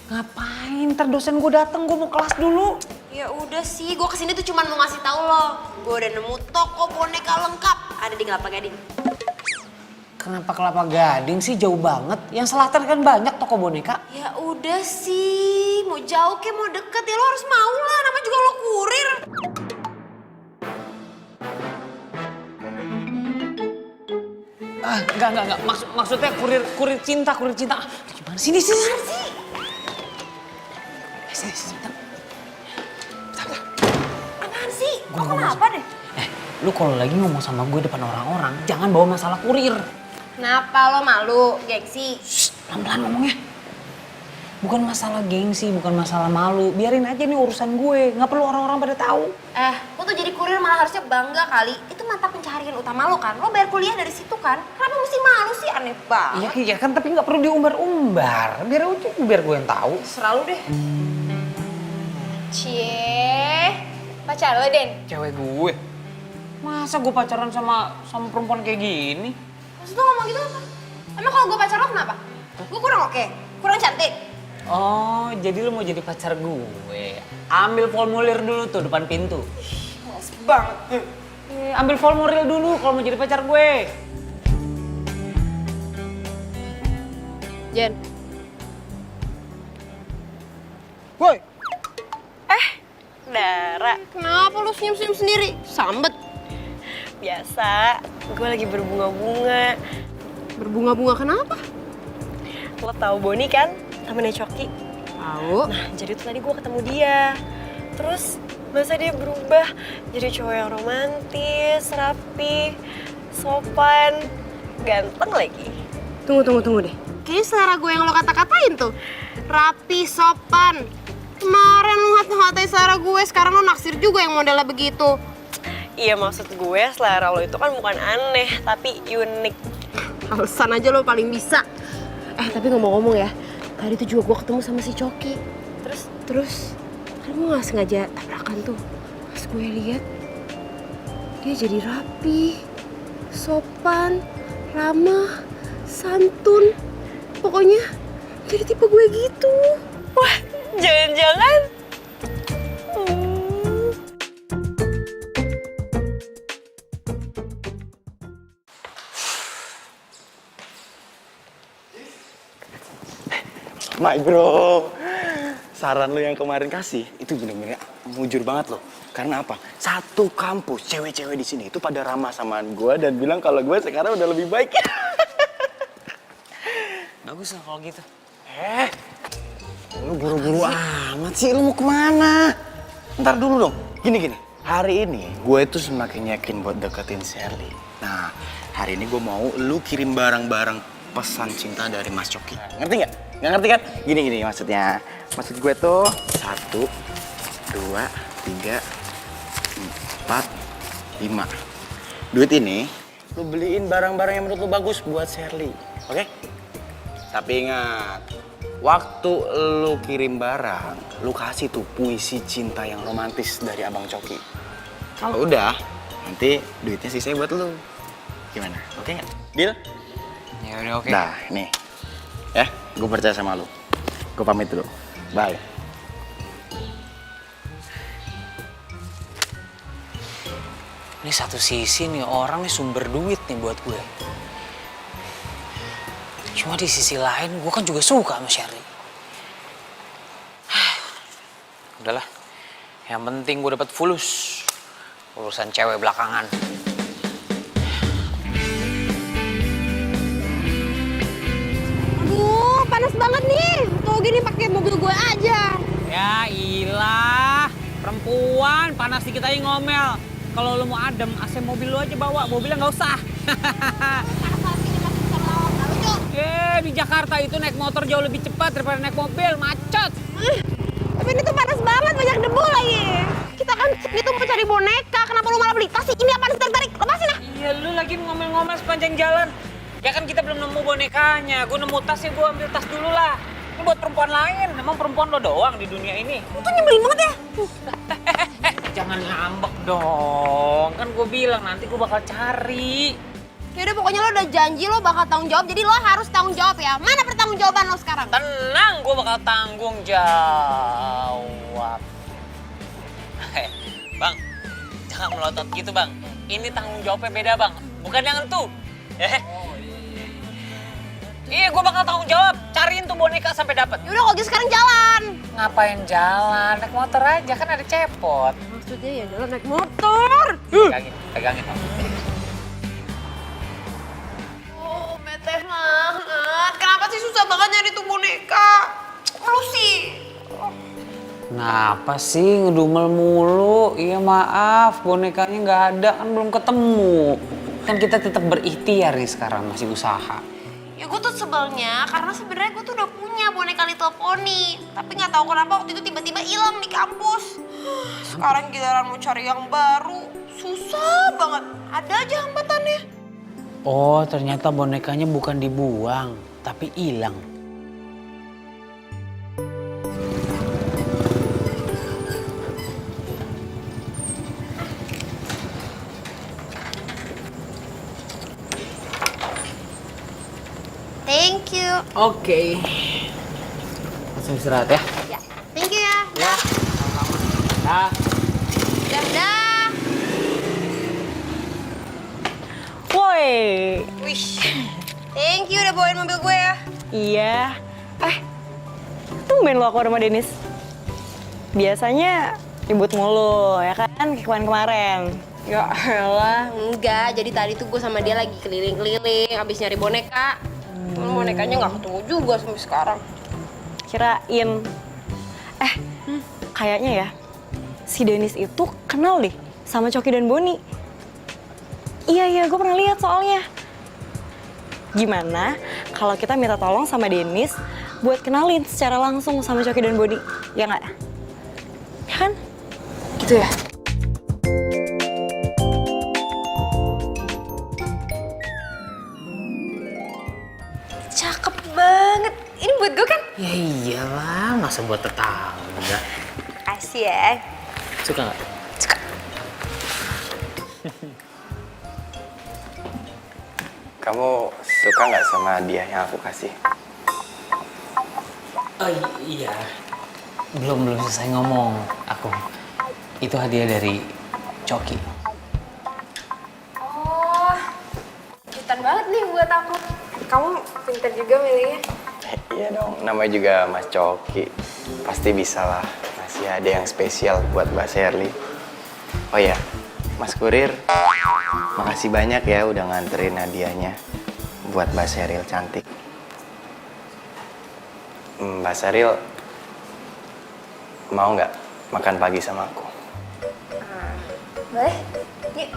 Ngapain? Ntar dosen gue dateng, gue mau kelas dulu. Ya udah sih, gue kesini tuh cuman mau ngasih tahu lo. Gue udah nemu toko boneka lengkap ada di Kelapa Gading. Kenapa Kelapa Gading sih jauh banget? Yang Selatan kan banyak toko boneka. Ya udah sih, mau jauh ke mau deket ya lo harus mau lah, namanya juga lo kurir. Enggak. Maksudnya kurir cinta. Ah, gimana sih ini sih? Sini. Apaan sih? Gua Lo nggak kenapa deh? Lu kalau lagi ngomong sama gue depan orang-orang, jangan bawa masalah kurir. Kenapa lo malu, gengsi? Pelan-pelan ngomongnya. Bukan masalah gengsi, bukan masalah malu. Biarin aja nih urusan gue. Nggak perlu orang-orang pada tahu. Lo tuh jadi kurir malah harusnya bangga kali. Itu mata pencaharian utama lo kan. Lo bayar kuliah dari situ kan. Kenapa mesti malu sih? Aneh banget. Iya kan, tapi nggak perlu diumbar-umbar. Biar gue yang tahu. Selalu deh. Cie, pacar lo, Den? Cewek gue. Masa gue pacaran sama perempuan kayak gini? Maksud lo ngomong gitu apa? Emang kalau gue pacar lo kenapa? Gue kurang oke? Kurang cantik? Oh, jadi lu mau jadi pacar gue. Ambil formulir dulu tuh depan pintu. Males banget. Ambil formulir dulu kalau mau jadi pacar gue. Jen. Woi, Dara, Kenapa lu senyum-senyum sendiri? Sambet. biasa. Gue lagi berbunga-bunga. Berbunga-bunga kenapa? Lo tahu Boni kan? Temennya Coki. Tahu. Nah, jadi tuh tadi gue ketemu dia. Terus masa dia berubah jadi cowok yang romantis, rapi, sopan, ganteng lagi. Tunggu deh. Kayaknya selera gue yang lo kata-katain tuh. Rapi, sopan. Kemarin lu ngatain selera gue, sekarang lo naksir juga yang modelnya begitu. Iya, maksud gue selera lo itu kan bukan aneh, tapi unik. Alasan aja lo paling bisa. Tapi ngomong-ngomong ya, tadi tuh juga gue ketemu sama si Coki. Terus kan gue gak sengaja tabrakan tuh. Pas gue lihat, dia jadi rapi, sopan, ramah, santun. Pokoknya jadi tipe gue gitu. Wah, jangan-jangan my bro. Saran lu yang kemarin kasih itu bener-bener mujur banget loh. Karena apa? Satu kampus cewek-cewek di sini itu pada ramah sama gue dan bilang kalau gue sekarang udah lebih baik. Bagus lah kalau gitu. Lu buru-buru amat sih, lu mau kemana? Ntar dulu dong, gini. Hari ini gue itu semakin yakin buat deketin Sherly. Nah, hari ini gue mau lu kirim barang-barang pesan cinta dari Mas Coki. Ngerti nggak? Nggak ngerti kan? Gini maksudnya. Maksud gue tuh 1, 2, 3, 4, 5. Duit ini lu beliin barang-barang yang menurut lu bagus buat Sherly, oke? Tapi ingat, waktu lu kirim barang, lu kasih tuh puisi cinta yang romantis dari Abang Coki. Kalau udah, nanti duitnya sisanya buat lu. Gimana? Oke nggak? Deal? Ya udah oke. Nah, nih. Ya, gue percaya sama lu. Gue pamit dulu. Bye. Ini satu sisi nih orang nih sumber duit nih buat gue. Cuma di sisi lain gue kan juga suka sama Sherly. Udahlah, yang penting gue dapat fulus. Urusan cewek belakangan. Aduh, panas banget nih. Tuh gini pakai mobil gue aja. Ya ilah, perempuan panas dikit aja ngomel. Kalau lu mau adem, AC mobil lu aja bawa, mobilnya nggak usah. Di Jakarta itu naik motor jauh lebih cepat daripada naik mobil, macet. Tapi ini tuh panas banget, banyak debu lagi. Kita kan itu mau cari boneka, kenapa lu malah beli tas sih? Ini apaan tarik? Lepasin ah. Iya, lu lagi ngomel-ngomel sepanjang jalan. Ya kan kita belum nemu bonekanya. Gue nemu tasnya, gue ambil tas dulu lah. Ini buat perempuan lain. Emang perempuan lo doang di dunia ini. Lu tuh nyebelin banget ya. Jangan ngambek dong. Kan gue bilang nanti gue bakal cari. Yaudah pokoknya lo udah janji lo bakal tanggung jawab, jadi lo harus tanggung jawab ya. Mana pertanggungjawaban lo sekarang? Tenang, gue bakal tanggung jawab. Bang, jangan melotot gitu bang. Ini tanggung jawabnya beda bang. Bukan yang itu. Iya, gue bakal tanggung jawab. Cariin tuh boneka sampai dapat. Yaudah kalau gitu sekarang jalan. Ngapain jalan? Naik motor aja, kan ada cepot. Maksudnya ya jalan naik motor. Pegangin. Oh, bete banget. Kenapa sih susah banget nyari tuh boneka? Lu sih. Kenapa sih ngedumel mulu? Iya maaf, bonekanya nggak ada, kan belum ketemu. Kan kita tetap berikhtiar nih sekarang, masih usaha. Ya gue tuh sebelnya karena sebenarnya gue tuh udah punya boneka Little Pony. Tapi nggak tahu kenapa waktu itu tiba-tiba hilang di kampus. Sekarang giliran mau cari yang baru, susah banget. Ada aja hambatannya. Oh, ternyata bonekanya bukan dibuang, tapi hilang. Thank you. Oke. Langsung istirahat ya. Ya, thank you ya. Ya, sama-sama. Dah. Woi. Wih. Thank you udah bawain mobil gue ya. Iya. Tumben lo aku sama Denis. Biasanya ribut mulu, ya kan? Kayak kemarin-kemarin. Ya elah, enggak. Jadi tadi tuh gue sama dia lagi keliling-keliling abis nyari boneka. Cuman bonekanya nggak ketemu juga sampai sekarang. Kirain. Kayaknya ya, si Denis itu kenal deh sama Coki dan Boni. Iya, gue pernah lihat soalnya. Gimana kalau kita minta tolong sama Denis buat kenalin secara langsung sama Coki dan Boni? Ya nggak? Ya kan? Gitu ya? Cakep banget. Ini buat gue kan? Ya iyalah, masa buat tetangga. Kasih ya. Suka nggak? Kamu suka nggak sama hadiah yang aku kasih? Oh iya. Belum selesai ngomong aku. Itu hadiah dari Coki. Oh, kejutan banget nih buat aku. Kamu pintar juga milihnya. Iya dong, namanya juga Mas Coki. Pasti bisa lah ngasih hadiah yang spesial buat Mbak Sherly. Oh ya, Mas Kurir, makasih banyak ya udah nganterin hadiahnya buat Mbak Sheryl cantik. Mbak Sheryl, mau nggak makan pagi sama aku? Boleh? Yuk.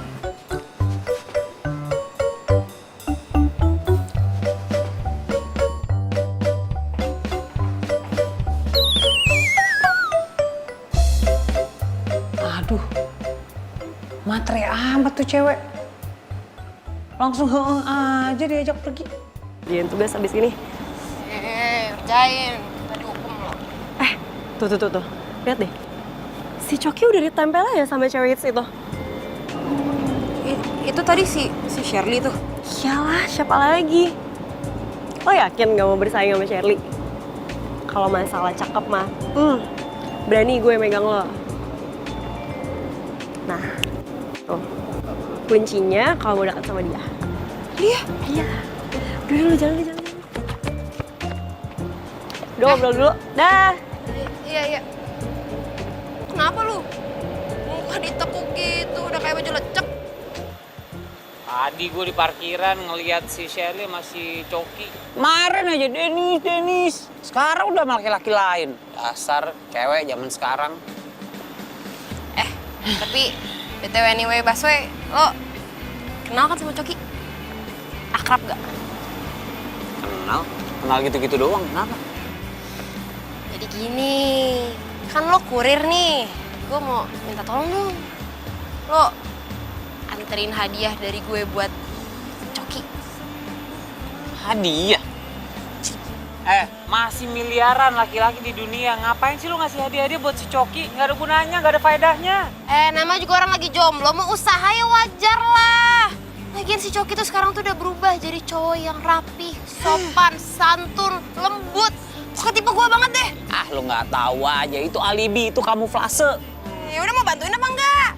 Aduh, matre amat tuh cewek. Langsung heeh aja diajak pergi. Dian tugas abis ini. Kerjain. Tadi hukum lo. Tuh. Lihat deh. Si Coki udah ditempel aja sama cewek itu. Itu tadi si Sherly tuh. Iyalah, siapa lagi? Lo yakin gak mau bersaing sama Sherly? Kalau masalah cakep mah, berani gue megang lo. Nah, tuh. Kuncinya kalau mau dekat sama dia. Dia? Iya. Udah dulu, jalan. Udah ngobrol dulu. Dah. Iya. Kenapa lu? Muka ditekuk gitu, udah kayak baju lecek. Tadi gue di parkiran ngeliat si Sherly masih Coki. Kemarin aja Denis. Sekarang udah sama laki-laki lain. Dasar cewek zaman sekarang. Tapi BTW anyway, Baswe, lo kenal kan sama Coki? Akrab gak? Kenal gitu-gitu doang, kenapa? Jadi gini, kan lo kurir nih. Gue mau minta tolong dong. Lo anterin hadiah dari gue buat Coki. Hadiah? Masih miliaran laki-laki di dunia. Ngapain sih lu ngasih hadiah-hadiah buat si Coki? Nggak ada gunanya, nggak ada faedahnya. Namanya juga orang lagi jomblo, mau usaha ya wajar lah. Lagian si Coki tuh sekarang tuh udah berubah jadi cowok yang rapi, sopan, santun, lembut. Pokoknya tipe gue banget deh. Ah, lu nggak tahu aja. Itu alibi, itu kamuflase. Ya udah, mau bantuin apa enggak?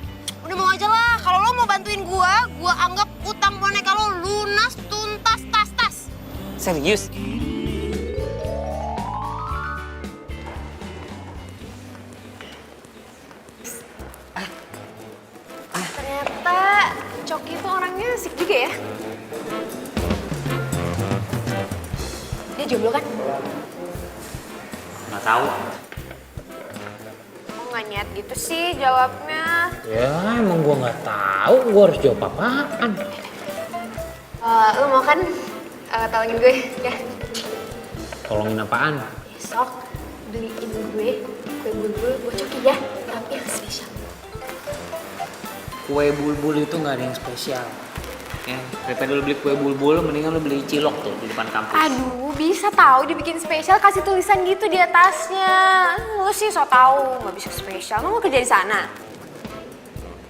Udah mau aja lah. Kalau lo mau bantuin gue anggap utang boneka lo lunas, tuntas, tas. Serius? Ternyata Coki itu orangnya asik juga ya. Dia jomblo kan? Nggak tahu. nggak niat gitu sih jawabnya? Ya emang gua nggak tahu gua harus jawab apaan. Lo mau kan tolongin gue ya? Tolongin apaan? Besok beliin gue kue bulbul buat Coki ya, tapi yang spesial. Kue bulbul itu nggak ada yang spesial. Ya, daripada lu beli kue bulbul, mendingan lu beli cilok tuh di depan kampus. Aduh, bisa tahu dibikin spesial, kasih tulisan gitu di atasnya. Lu sih so tahu nggak bisa spesial. Lu mau kerja di sana?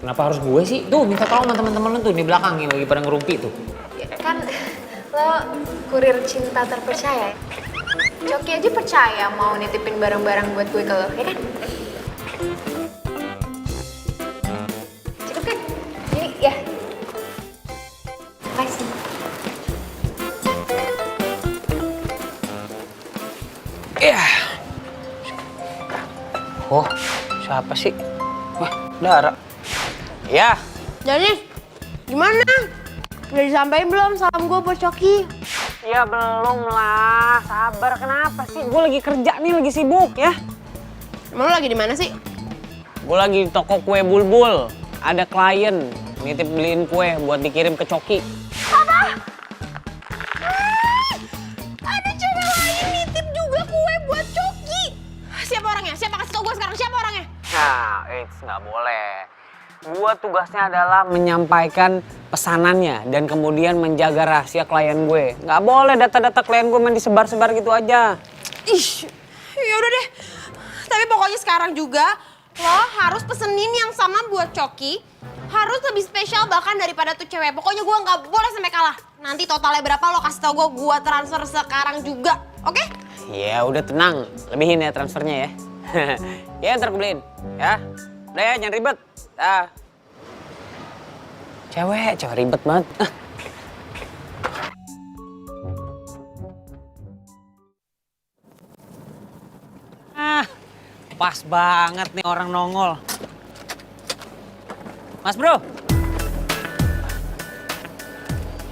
Kenapa harus gue sih? Tuh minta tolong sama teman-teman lu tuh di belakang yang lagi pada ngerumpi tuh. Ya, kan lo kurir cinta terpercaya. Coki aja percaya mau nitipin barang-barang buat gue ke lo, ya kan? Cukup kan? Ini ya. Makasih. Ya. Oh, siapa sih? Wah, Dara. Ya. Jadi, gimana? Udah disampaikan belum salam gue buat Coki? Ya belum lah, sabar kenapa sih? Gue lagi kerja nih, lagi sibuk ya. Emang lo lagi di mana sih? Gue lagi di toko kue bulbul. Ada klien nitip beliin kue buat dikirim ke Coki. Ada cewek lain nitip juga kue buat Coki. Siapa orangnya? Siapa kasih tau gue sekarang? Siapa orangnya? Nah, it's nggak boleh. Gue tugasnya adalah menyampaikan pesanannya dan kemudian menjaga rahasia klien gue. Nggak boleh data-data klien gue main disebar-sebar gitu aja. Ih, ya udah deh. Tapi pokoknya sekarang juga lo harus pesenin yang sama buat Coki. Harus lebih spesial bahkan daripada tuh cewek. Pokoknya gue nggak boleh sampai kalah. Nanti totalnya berapa lo kasih tau gue transfer sekarang juga. Oke? Ya udah tenang, lebihin ya transfernya ya. Ya ntar gue beliin, ya. Udah ya, jangan ribet. Cewek ribet banget. Pas banget nih orang nongol. Mas bro.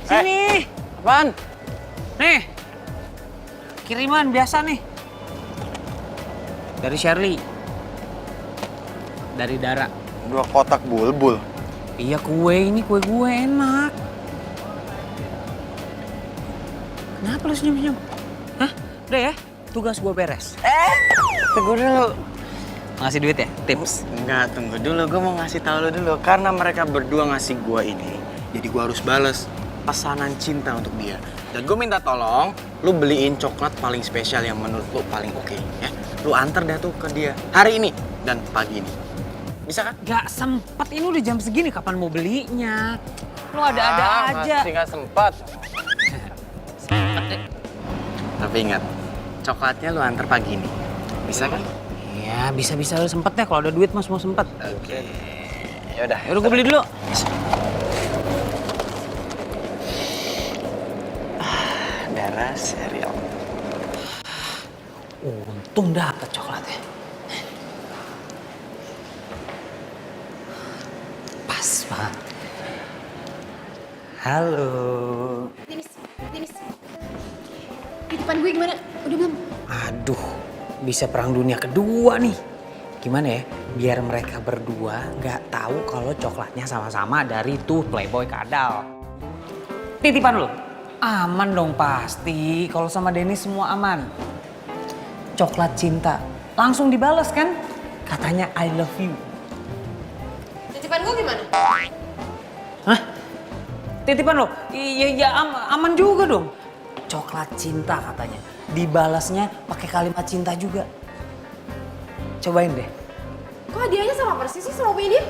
Sini. Apaan? Nih. Kiriman biasa nih. Dari Shirley. Dari Dara. 2 kotak bulbul. Iya ini kue gue enak. Kenapa lu senyum-senyum? Hah? Udah ya, tugas gue beres. Tunggu dulu. Ngasih duit ya? Tips? Enggak, tunggu dulu. Gue mau ngasih tahu lo dulu. Karena mereka berdua ngasih gue ini, jadi gue harus bales pesanan cinta untuk dia. Dan gue minta tolong, lu beliin coklat paling spesial yang menurut lu paling oke, ya. Lu antar dah tuh ke dia hari ini dan pagi ini. Bisa kan? Gak sempet, ini udah jam segini kapan mau belinya? Lu ada-ada aja. Masih gak sempat. Tapi ingat, coklatnya lu antar pagi ini. Bisa kan? Ya bisa-bisa lu sempet ya, kalau ada duit mas mau sempet. Oke. Yaudah. Yaudah gue beli dulu. Dara serial. Untung dapet coklatnya. Pas banget. Halo. Denis. Titipan gue gimana? Udah belum? Aduh, bisa perang dunia kedua nih. Gimana ya? Biar mereka berdua nggak tahu kalau coklatnya sama-sama dari tuh Playboy Kadal. Titipan lo? Aman dong pasti. Kalau sama Dennis semua aman. Coklat cinta. Langsung dibales kan? Katanya I love you. Titipan gue gimana? Hah? Titipan lo? Iya aman juga dong. Coklat cinta katanya. Dibalasnya pakai kalimat cinta juga. Cobain deh. Kok hadiahnya sama persis sih sama punya dia?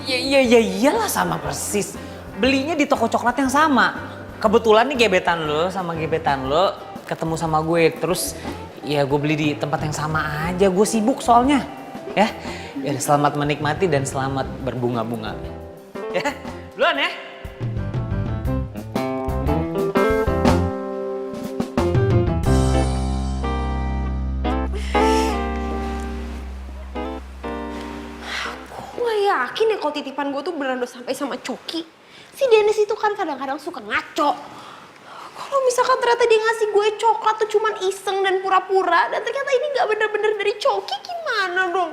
Ya iyalah sama persis. Belinya di toko coklat yang sama. Kebetulan nih gebetan lo sama gebetan lo ketemu sama gue. Terus ya gue beli di tempat yang sama aja. Gue sibuk soalnya. Ya selamat menikmati dan selamat berbunga-bunga. Ya, duluan ya. Yakin ya kalau titipan gue tuh beneran udah sampai sama Coki. Si Dennis itu kan kadang-kadang suka ngaco. Kalau misalkan ternyata dia ngasih gue coklat tuh cuman iseng dan pura-pura, dan ternyata ini nggak bener-bener dari Coki, gimana dong?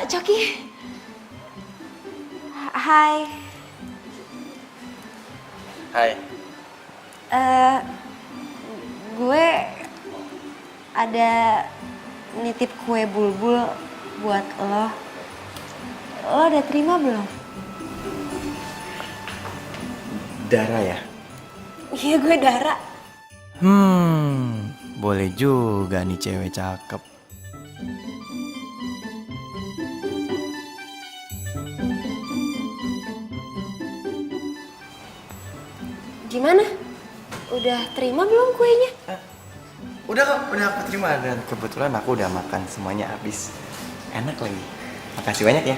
Coki. Hai. Hai. Gue ada nitip kue bulbul buat lo. Lo udah terima belum? Dara ya? Iya, gue Dara. Boleh juga nih cewek cakep. Gimana? Udah terima belum kuenya? Udah kok, udah aku terima dan kebetulan aku udah makan semuanya habis. Enak lagi. Makasih banyak ya.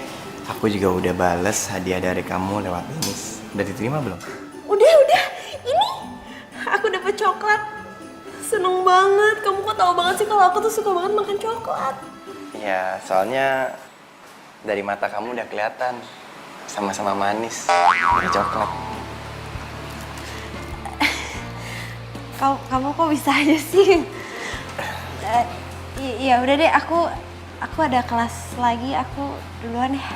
Aku juga udah bales hadiah dari kamu lewat Denis. Udah diterima belum? Udah. Ini aku dapet coklat. Seneng banget. Kamu kok tahu banget sih kalau aku tuh suka banget makan coklat. Ya, soalnya dari mata kamu udah kelihatan sama-sama manis. Ada coklat. Kamu kok bisa aja sih? Iya udah deh, aku ada kelas lagi, aku duluan ya.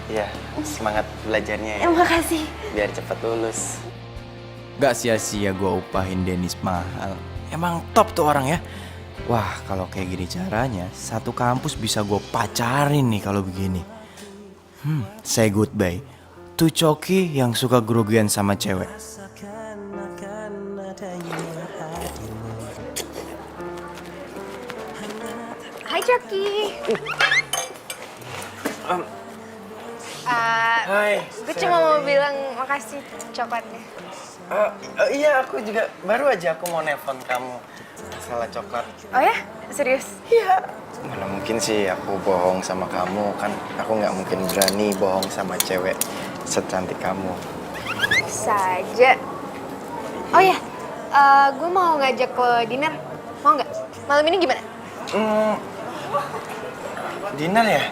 Iya, semangat belajarnya ya. Makasih. Biar cepet lulus. Gak sia-sia gue upahin Denis mahal. Emang top tuh orang ya. Wah, kalau kayak gini caranya, satu kampus bisa gue pacarin nih kalau begini. Say goodbye to Coki yang suka grogian sama cewek. Hai Coki. Hai. Gue cuma mau bilang makasih coklatnya. Iya, aku juga baru aja aku mau nelfon kamu masalah coklat. Oh ya? Serius? Iya. Mana mungkin sih aku bohong sama kamu, kan aku nggak mungkin berani bohong sama cewek secantik kamu. Saja. Oh ya, gue mau ngajak ke dinner. Mau nggak? Malam ini gimana? Dinner ya?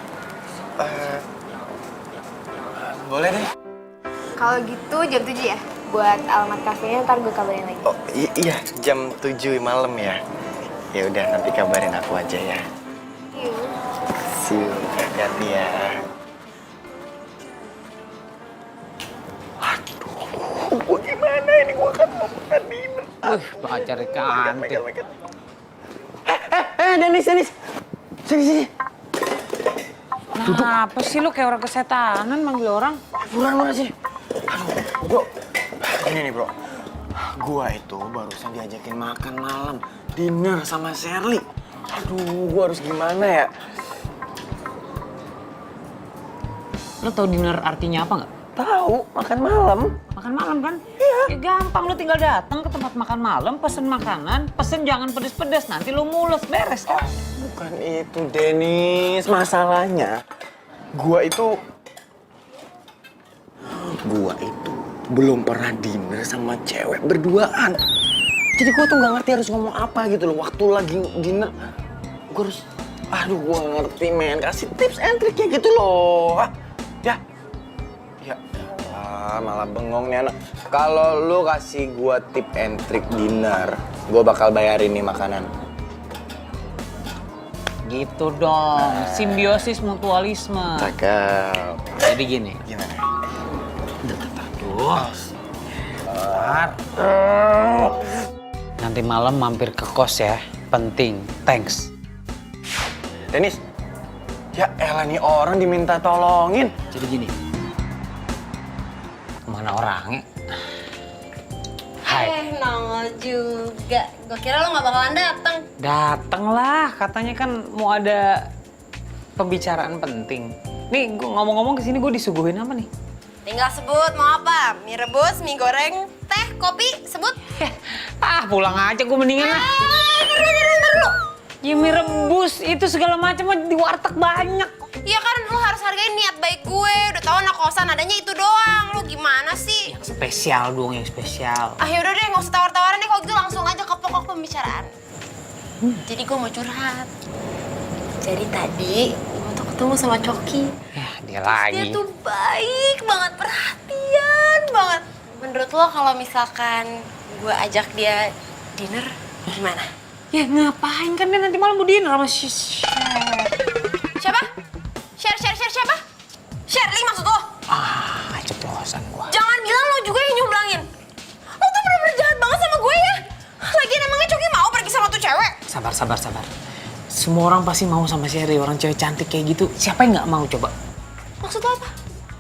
Boleh deh. Kalau gitu jam 7 ya? Buat alamat kafenya ntar gue kabarin lagi. Oh iya, jam 7 malam ya. Ya udah, nanti kabarin aku aja ya. Yuk. See you, hati-hati ya. Aduh, gue gimana ini? Gue kan mau makan dinner. Pacar cantik. Denis. Sini. Kenapa sih lu kayak orang kesetanan manggil orang? Buruan sini. Bro, ini nih bro. Gua itu barusan diajakin makan malam, dinner sama Sherly. Aduh, gua harus gimana ya? Lu tau dinner artinya apa nggak? Tahu, makan malam. Makan malam kan? Iya. Ya gampang, lu tinggal datang ke tempat makan malam, pesen makanan, pesen jangan pedes-pedes, nanti lu mules, beres kan? Bukan itu, Denis. Masalahnya, gua itu belum pernah dinner sama cewek berduaan. Jadi gua tuh nggak ngerti harus ngomong apa gitu loh. Waktu lagi dinner, gua harus, gua nggak ngerti men. Kasih tips and triknya gitu loh. Ya malah bengong nih anak. Kalau lu kasih gua tip and trick dinner, gua bakal bayarin nih makanan. Gitu dong, simbiosis mutualisme. Cakep. Jadi gini. Gimana? Aduh. Nanti malam mampir ke kos ya, penting. Thanks. Denis, ya elah nih orang diminta tolongin. Jadi gini. Mana orangnya? Hai. Nongol juga. Gue kira lo gak bakalan dateng. Dateng lah, katanya kan mau ada pembicaraan penting. Nih, gue ngomong-ngomong kesini gue disuguhin apa nih? Tinggal sebut mau apa? Mie rebus, mie goreng, teh, kopi, sebut. Pulang aja gue mendingan lah. Ntar dulu. Ya mie rebus, itu segala macam di warteg banyak. Iya kan, lo harus hargain niat baik gue. Udah tau anak kosan adanya itu doang. Lo gimana sih? Yang spesial dong, yang spesial. Yaudah deh, gak usah tawar-tawaran deh. Kalau gitu langsung aja ke pokok pembicaraan. Jadi gue mau curhat. Jadi tadi, gue tuh ketemu sama Coki. Ya, dia Dia lagi. tuh baik banget, perhatian banget. Menurut lo kalau misalkan gue ajak dia dinner, gimana? Ya ngapain kan dia nanti malam mau dinner sama Siapa? Share siapa? Share Lee maksud lo? Ah, ceplosan gua. Jangan bilang lo juga yang nyumblangin. Lo tuh bener-bener jahat banget sama gue ya. Lagian emangnya Coki mau pergi sama tuh cewek? Sabar. Semua orang pasti mau sama Sherry, orang cewek cantik kayak gitu. Siapa yang nggak mau coba? Maksud lo apa?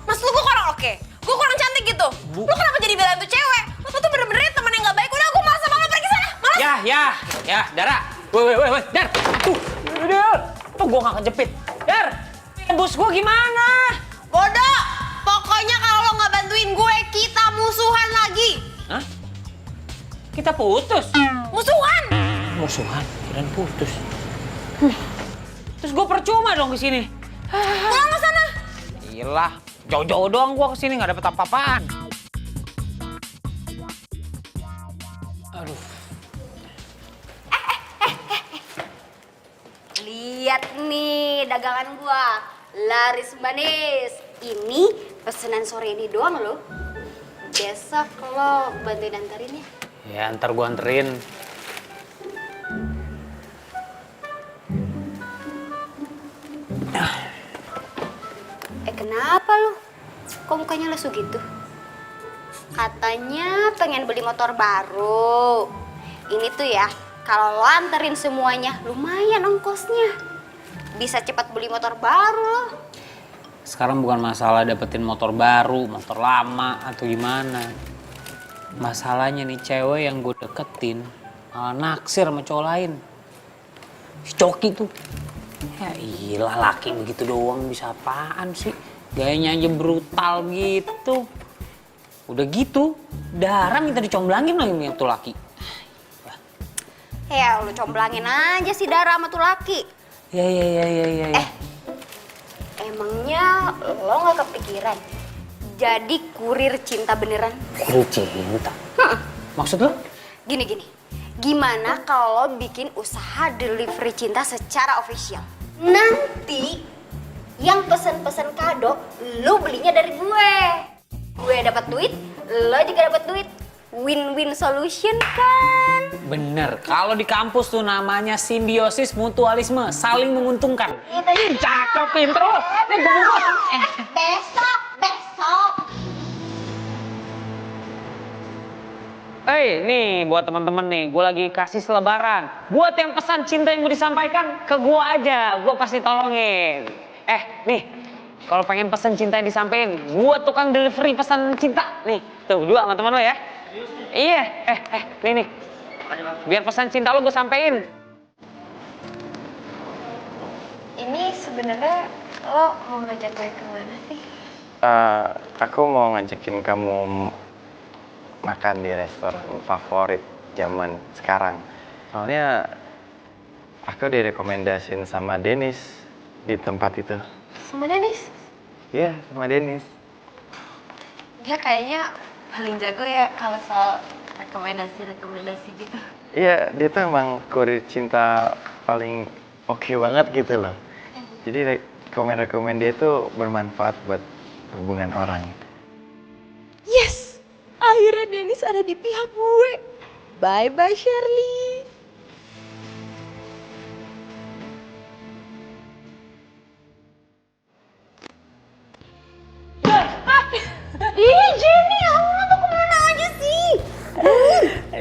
Maksud lo gue kurang oke? Gue kurang cantik gitu? Lo kenapa jadi belain tuh cewek? Lo tuh bener-bener temen yang gak baik. Udah gue malas sama lo, pergi sana. Malas. Ya, Dara. Woi, Dar. Dar. Tuh gua nggak kejepit. Dar, bos gua gimana? Bodoh. Pokoknya kalau lo gak bantuin gue, kita musuhan lagi. Hah? Kita putus? Musuhan. Musuhan? Kirain putus. Terus gua percuma dong kesini. Pulang ke sana. Iyalah, jauh-jauh doang gua kesini nggak dapet apa-apaan. Aduh. Lihat nih dagangan gua, laris manis. Ini pesanan sore ini doang loh. Besok lo bantuin antarin ya. Ya, ntar gua anterin. Kenapa lo? Kok mukanya lesu gitu? Katanya pengen beli motor baru. Ini tuh ya, kalau lo anterin semuanya, lumayan ongkosnya. Bisa cepat beli motor baru loh. Sekarang bukan masalah dapetin motor baru, motor lama, atau gimana. Masalahnya nih cewek yang gue deketin malah naksir sama cowok lain. Si Coki tuh. Ya iyalah, laki begitu doang bisa apaan sih? Gayanya aja brutal gitu. Udah gitu, Dara minta dicomblangin lagi sama tuh laki. Ya lo comblangin aja si Dara sama tuh laki. Ya. Emangnya lo gak kepikiran jadi kurir cinta beneran? Kurir cinta? Maksud lo? Gini. Gimana kalau lo bikin usaha delivery cinta secara official? Nanti yang pesen-pesen kado lo belinya dari gue. Gue dapat duit, lo juga dapat duit. Win-win solution kan? Bener, kalau di kampus tuh namanya simbiosis mutualisme, saling menguntungkan. Cakep, pinter lo. Nih gue buka. Besok. Nih buat teman-teman nih, gue lagi kasih selebaran. Buat yang pesan cinta yang mau disampaikan, ke gue aja, gue pasti tolongin. Nih, kalau pengen pesan cinta yang disampaikan, gue tukang delivery pesan cinta. Nih, tuh dua sama teman lo ya. Iya, nih. Biar pesan cinta lo gue sampein. Ini sebenarnya lo mau ngajak gue kemana sih? Aku mau ngajakin kamu makan di restoran favorit zaman sekarang. Soalnya aku direkomendasin sama Dennis di tempat itu. Sama Dennis? Iya, sama Dennis. Dia kayaknya paling jago ya kalau soal rekomendasi gitu. Iya, dia tuh emang kurir cinta paling oke banget gitu loh. Jadi rekomend dia tuh bermanfaat buat hubungan orang. Yes! Akhirnya Dennis ada di pihak gue. Bye-bye Shirley. Ih Jenny, Allah tuh kemana aja sih?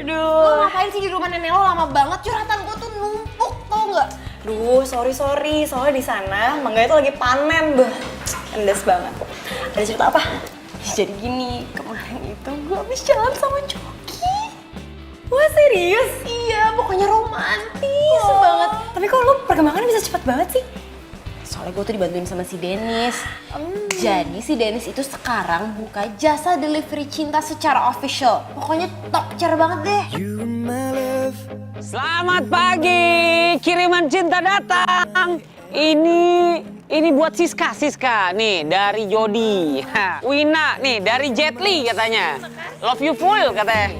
Aduh. Lo ngapain sih di rumah nenek lo lama banget? Curhatan gue tuh numpuk, tau gak? Duh, sorry. Soalnya di sana mangga itu lagi panen, endes banget. Ada cerita apa? Jadi gini, kemarin itu gue habis jalan sama Coki. Wah serius? Iya, pokoknya romantis banget. Tapi kok lo perkembangannya bisa cepat banget sih? Soalnya gue tuh dibantuin sama si Dennis. Jadi si Dennis itu sekarang buka jasa delivery cinta secara official. Pokoknya top tier banget deh. Selamat pagi, kiriman cinta datang. Ini buat Siska nih dari Jody. Wina nih dari Jet Li katanya. Love you full katanya.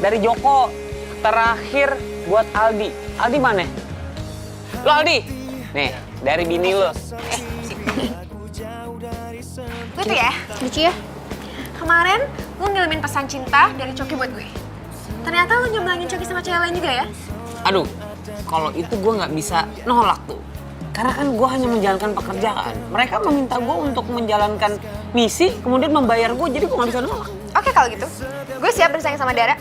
Dari Joko. Terakhir buat Aldi. Aldi mana? Lo Aldi? Nih dari bini lo. Lucu ya? Lucu ya? Kemarin gue ngirimin pesan cinta dari Coki buat gue. Ternyata lu nyemblangin Coki sama cewek lain juga ya? Aduh, kalau itu gue nggak bisa nolak tuh. Karena kan gue hanya menjalankan pekerjaan. Mereka meminta gue untuk menjalankan misi, kemudian membayar gue, jadi gue nggak bisa nolak. Oke kalau gitu, gue siap bersaing sama Dara.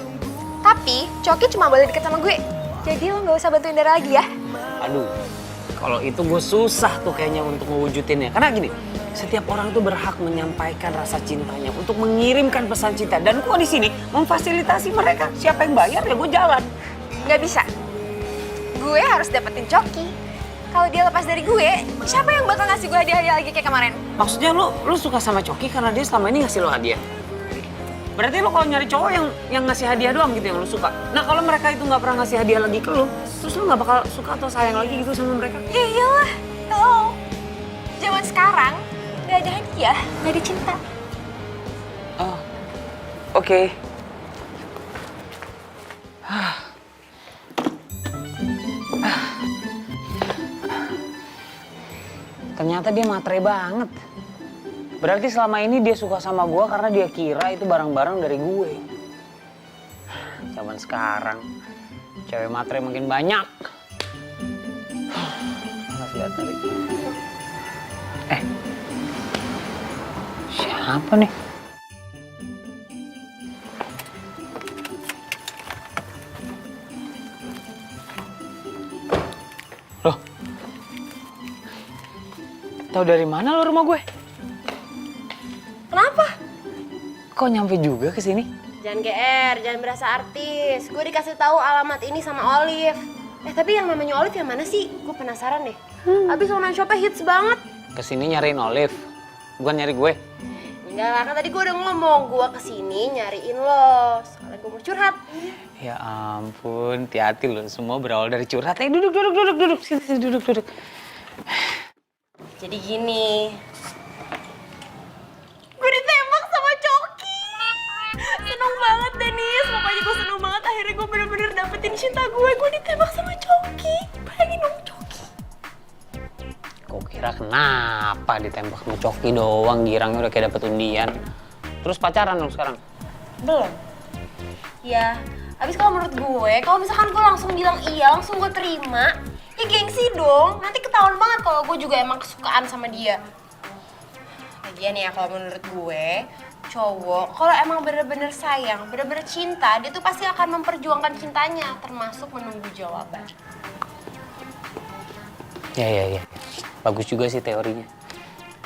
Tapi Coki cuma boleh deket sama gue. Jadi lo nggak usah bantuin Dara lagi ya. Aduh, kalau itu gue susah tuh kayaknya untuk mewujudinnya. Karena gini, setiap orang tuh berhak menyampaikan rasa cintanya untuk mengirimkan pesan cinta. Dan gue di sini memfasilitasi mereka. Siapa yang bayar ya gue jalan. Nggak bisa. Gue harus dapetin Coki. Kalau dia lepas dari gue, siapa yang bakal ngasih gue hadiah-hadiah lagi kayak kemarin? Maksudnya lu suka sama Coki karena dia selama ini ngasih lo hadiah? Berarti lo kalau nyari cowok yang ngasih hadiah doang gitu yang lo suka. Nah kalau mereka itu nggak pernah ngasih hadiah lagi ke lo, terus lo nggak bakal suka atau sayang lagi gitu sama mereka? Ya iyalah. Hello. Zaman sekarang nggak ada hadiah, nggak ada cinta. Oh, oke. Ternyata dia matre banget. Berarti selama ini dia suka sama gue karena dia kira itu barang-barang dari gue. Zaman sekarang, cewek matre makin banyak. Harus lihat tadi. Siapa nih? Loh? Tahu dari mana lo rumah gue? Kenapa? Kok nyampe juga ke sini? Jangan GR, jangan berasa artis. Gue dikasih tahu alamat ini sama Olive. Tapi yang namanya Olive yang mana sih? Gue penasaran deh. Abis online shopnya hits banget. Kesini nyariin Olive, bukan nyari gue. Enggak lah, kan tadi gue udah ngomong. Gue kesini nyariin lo. Soalnya gue mau curhat. Ya ampun, hati-hati lo. Semua berawal dari curhat. Duduk. Sini, duduk. Jadi gini. Gue ditembak sama Coki. Seneng banget Denis. Pokoknya gue seneng banget. Akhirnya gue bener-bener dapetin cinta gue. Gue ditembak sama Coki. Bayangin dong Coki. Kok kira kenapa ditembak sama Coki doang, girangnya udah kayak dapet undian. Terus pacaran dong sekarang? Belum. Ya, abis kalau menurut gue, kalau misalkan gue langsung bilang iya, langsung gue terima, ya gengsi dong. Nanti ketahuan banget kalau gue juga emang kesukaan sama dia. Lagian ya, kalau menurut gue, cowok kalau emang bener-bener sayang, bener-bener cinta, dia tuh pasti akan memperjuangkan cintanya, termasuk menunggu jawaban. Ya. Bagus juga sih teorinya.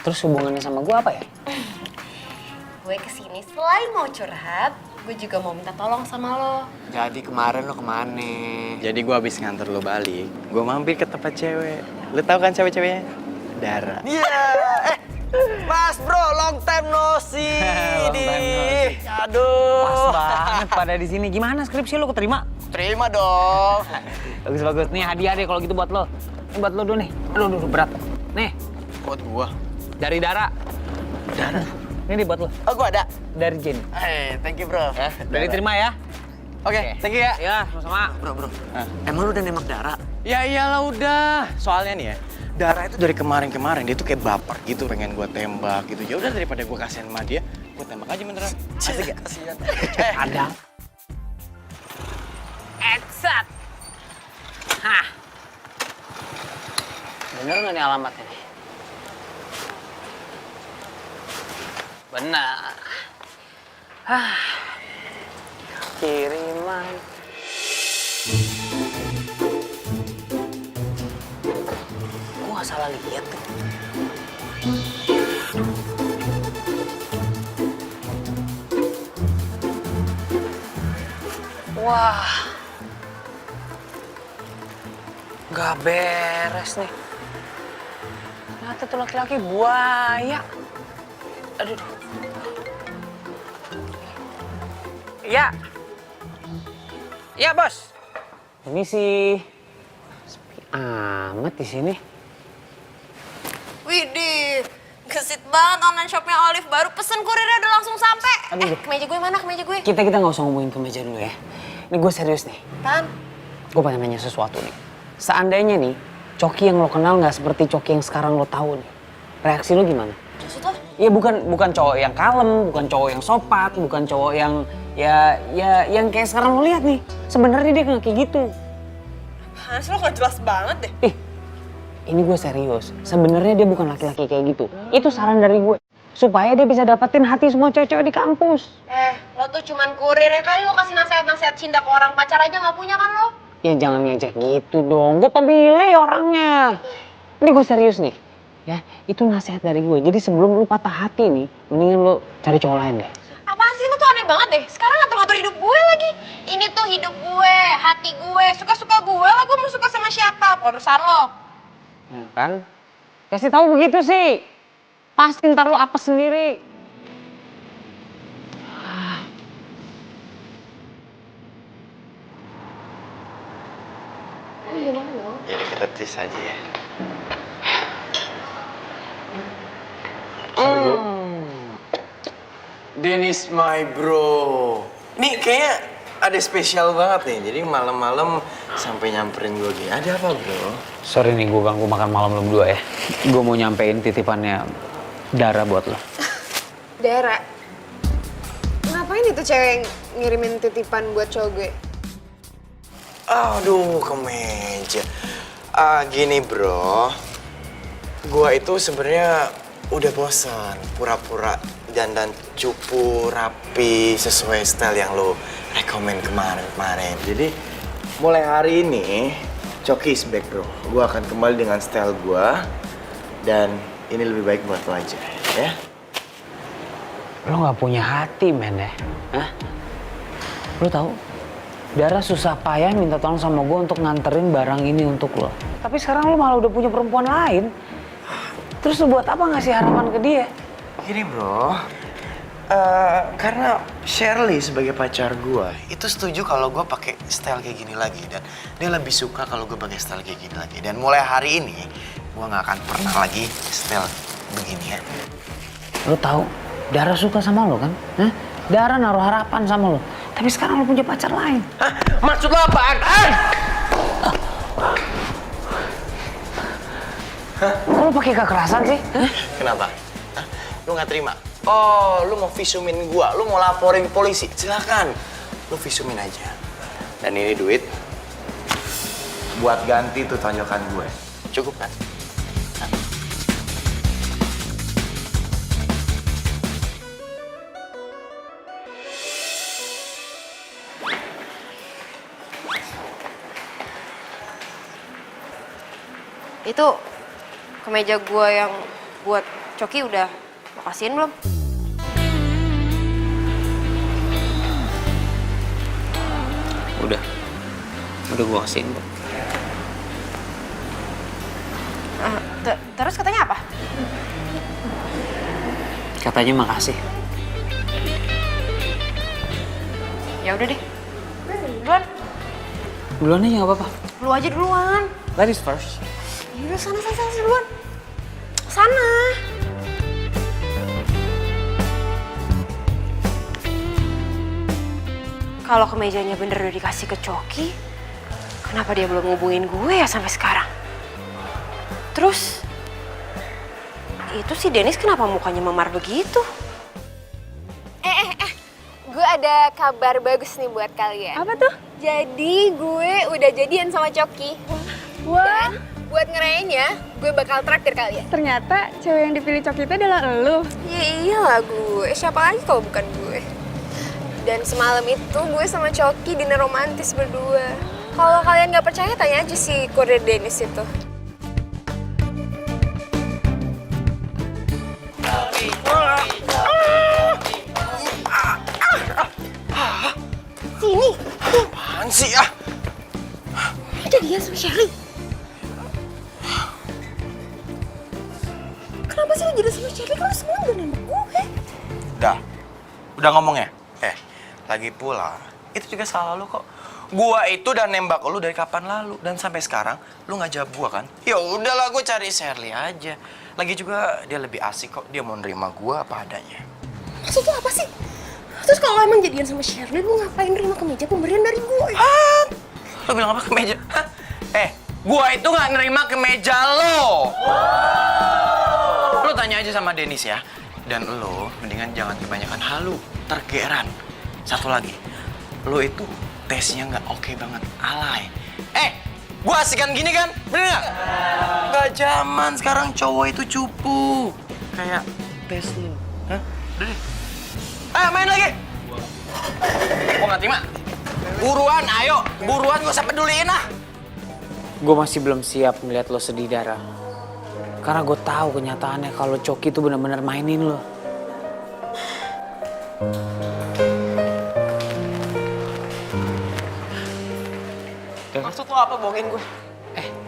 Terus hubungannya sama gue apa ya? Gue kesini selain mau curhat, gue juga mau minta tolong sama lo. Jadi kemarin lo kemana? Jadi gue habis nganter lo balik, gue mampir ke tempat cewek. Lo tau kan cewek-ceweknya? Dara. Iya. Mas bro, long time no see. Aduh. Pas banget pada di sini. Gimana skripsi lo keterima? Terima dong. Bagus. Nih hadiah deh kalau gitu buat lo. Ini buat lo dulu nih. Aduh, berat. Nih. Buat gua. Dari Dara. Dara? Ini buat lo. Oh, gua ada. Dari Jenny. Thank you bro. Ya, udah diterima ya. Oke, thank you ya. Ya, sama-sama. Bro. Emang lu udah nembak Dara? Ya iyalah udah. Soalnya nih ya, Dara itu dari kemarin dia tuh kayak baper gitu, pengen gua tembak gitu. Ya udah daripada gua kasihan sama dia, gua tembak aja beneran. Asik gak? Kasihan. Ada. Exact. Hah. Bener nggak nih alamatnya? Benar. Kiriman. Gua salah lihat tuh. Wah. Gak beres nih. Ternyata tuh laki-laki buaya. Aduh. Iya. Iya, Bos. Ini sih sepi amat di sini. Widih, gesit banget online shopnya Olive. Baru pesen kurirnya udah langsung sampai. Aduh. Kemeja gue mana? Kemeja gue? Kita nggak usah ngomongin ke meja dulu ya. Ini gue serius nih. Tan. Gue pengen nanya sesuatu nih. Seandainya nih, Coki yang lo kenal nggak seperti Coki yang sekarang lo tahu nih. Reaksi lo gimana? Maksud lo? Ya bukan cowok yang kalem, bukan cowok yang sopan, bukan cowok yang yang kayak sekarang lo lihat nih. Sebenarnya dia nggak kayak gitu. Apaan sih, lo gak jelas banget deh. Ini gue serius. Sebenarnya dia bukan laki-laki kayak gitu. Itu saran dari gue supaya dia bisa dapetin hati semua cewek-cewek di kampus. Lo tuh cuman kurir ya kali, lo kasih nasihat-nasihat cinta ke orang, pacar aja gak punya kan lo? Ya jangan ngejek gitu dong. Gue pemilih orangnya. Ini gue serius nih. Ya, itu nasihat dari gue. Jadi sebelum lu patah hati nih, mendingan lu cari cowok lain deh. Apaan sih, lo tuh aneh banget deh. Sekarang ngatur-ngatur hidup gue lagi. Ini tuh hidup gue, hati gue, suka-suka gue lah, gue mau suka sama siapa, urusan lo. Ya kan? Kasih tahu begitu sih. Pasti ntar lu apa sendiri. Jadi kita tes aja ya. Dennis my bro. Nih kayaknya ada spesial banget nih. Jadi malam-malam sampai nyamperin gue gini. Ada apa bro? Sorry nih gue ganggu makan malam lu berdua ya. Gue mau nyampein titipannya Dara buat lo. Dara, ngapain itu cewek yang ngirimin titipan buat cowok gue? Aduh, kemeja. Gini bro, gua itu sebenarnya udah bosan pura-pura dandan cupu rapi sesuai style yang lo rekomen kemarin. Jadi mulai hari ini Coki is back bro. Gua akan kembali dengan style gua dan ini lebih baik buat lo aja, ya. Lo gak punya hati men ya? Hah? Lo tahu? Dara susah payah minta tolong sama gue untuk nganterin barang ini untuk lo. Tapi sekarang lo malah udah punya perempuan lain. Terus lo buat apa ngasih harapan ke dia? Gini bro, karena Shirley sebagai pacar gue itu setuju kalau gue pakai style kayak gini lagi dan dia lebih suka kalau gue pakai style kayak gini lagi. Dan mulai hari ini gue nggak akan pernah lagi style beginian. Lo tahu, Dara suka sama lo kan? Hah? Dara naruh harapan sama lo. Tapi sekarang lo punya pacar lain. Hah? Maksud lo apaan? Kok lo pakai kekerasan sih? Hah? Kenapa? Hah? Lu nggak terima? Oh, lu mau visumin gua, lu mau laporin polisi? Silakan, lu visumin aja. Dan ini duit buat ganti tuh tonjokan gue. Cukup kan? Itu kemeja gue yang buat Coki udah lo kasihin belum? Udah gue kasihin. Terus katanya apa? Katanya makasih. Ya udah deh. Duluan. Duluan aja nggak apa-apa. Lu aja duluan. Ladies first. Ya udah sana duluan. Sana. Kalau kemejanya bener udah dikasih ke Coki, kenapa dia belum ngubungin gue ya sampai sekarang? Terus, itu si Dennis kenapa mukanya memar begitu? Gue ada kabar bagus nih buat kalian. Apa tuh? Jadi gue udah jadian sama Coki. Wah, Dan buat ngerayainnya, gue bakal traktir kalian. ternyata cewek yang dipilih Coki itu adalah elu. Ya iyalah gue, siapa lagi kalau bukan gue. Dan semalam itu gue sama Coki dinner romantis berdua. Kalau kalian gak percaya, tanya aja si kurir Dennis itu. Sini, Apaan sih ah? ada dia sama Sherry. Kenapa sih lo jadi sama Sherry kalau semua udah nembak gue? Udah ngomong ya? Lagi pula, itu juga salah lu kok. Gua itu udah nembak lu dari kapan lalu dan sampai sekarang lu nggak jawab gua kan? Ya udahlah, gua cari Shirley aja. Lagi juga dia lebih asik kok, dia mau nerima gua apa adanya. Maksud lo apa sih? Terus kalau emang jadian sama Shirley, lu ngapain nerima kemeja pemberian dari gue? Lu bilang apa kemeja? Hah? Gua itu nggak nerima kemeja lo. Lu tanya aja sama Dennis ya. Dan lo mendingan jangan kebanyakan halu, tergeran. Satu lagi, lo itu tesnya nggak oke banget, alay. Gua asikan gini kan, bener nggak? Nggak zaman sekarang cowok itu cupu. Kayak tes lo. Hah? Udah deh. Ayo main lagi. Gua nggak terima. Buruan, ayo. Buruan, gak usah peduliin ah. Gue masih belum siap melihat lo sedih, Dara. Karena gue tahu kenyataannya kalau Coki itu benar-benar mainin lo. Maksud lo apa bohongin gue?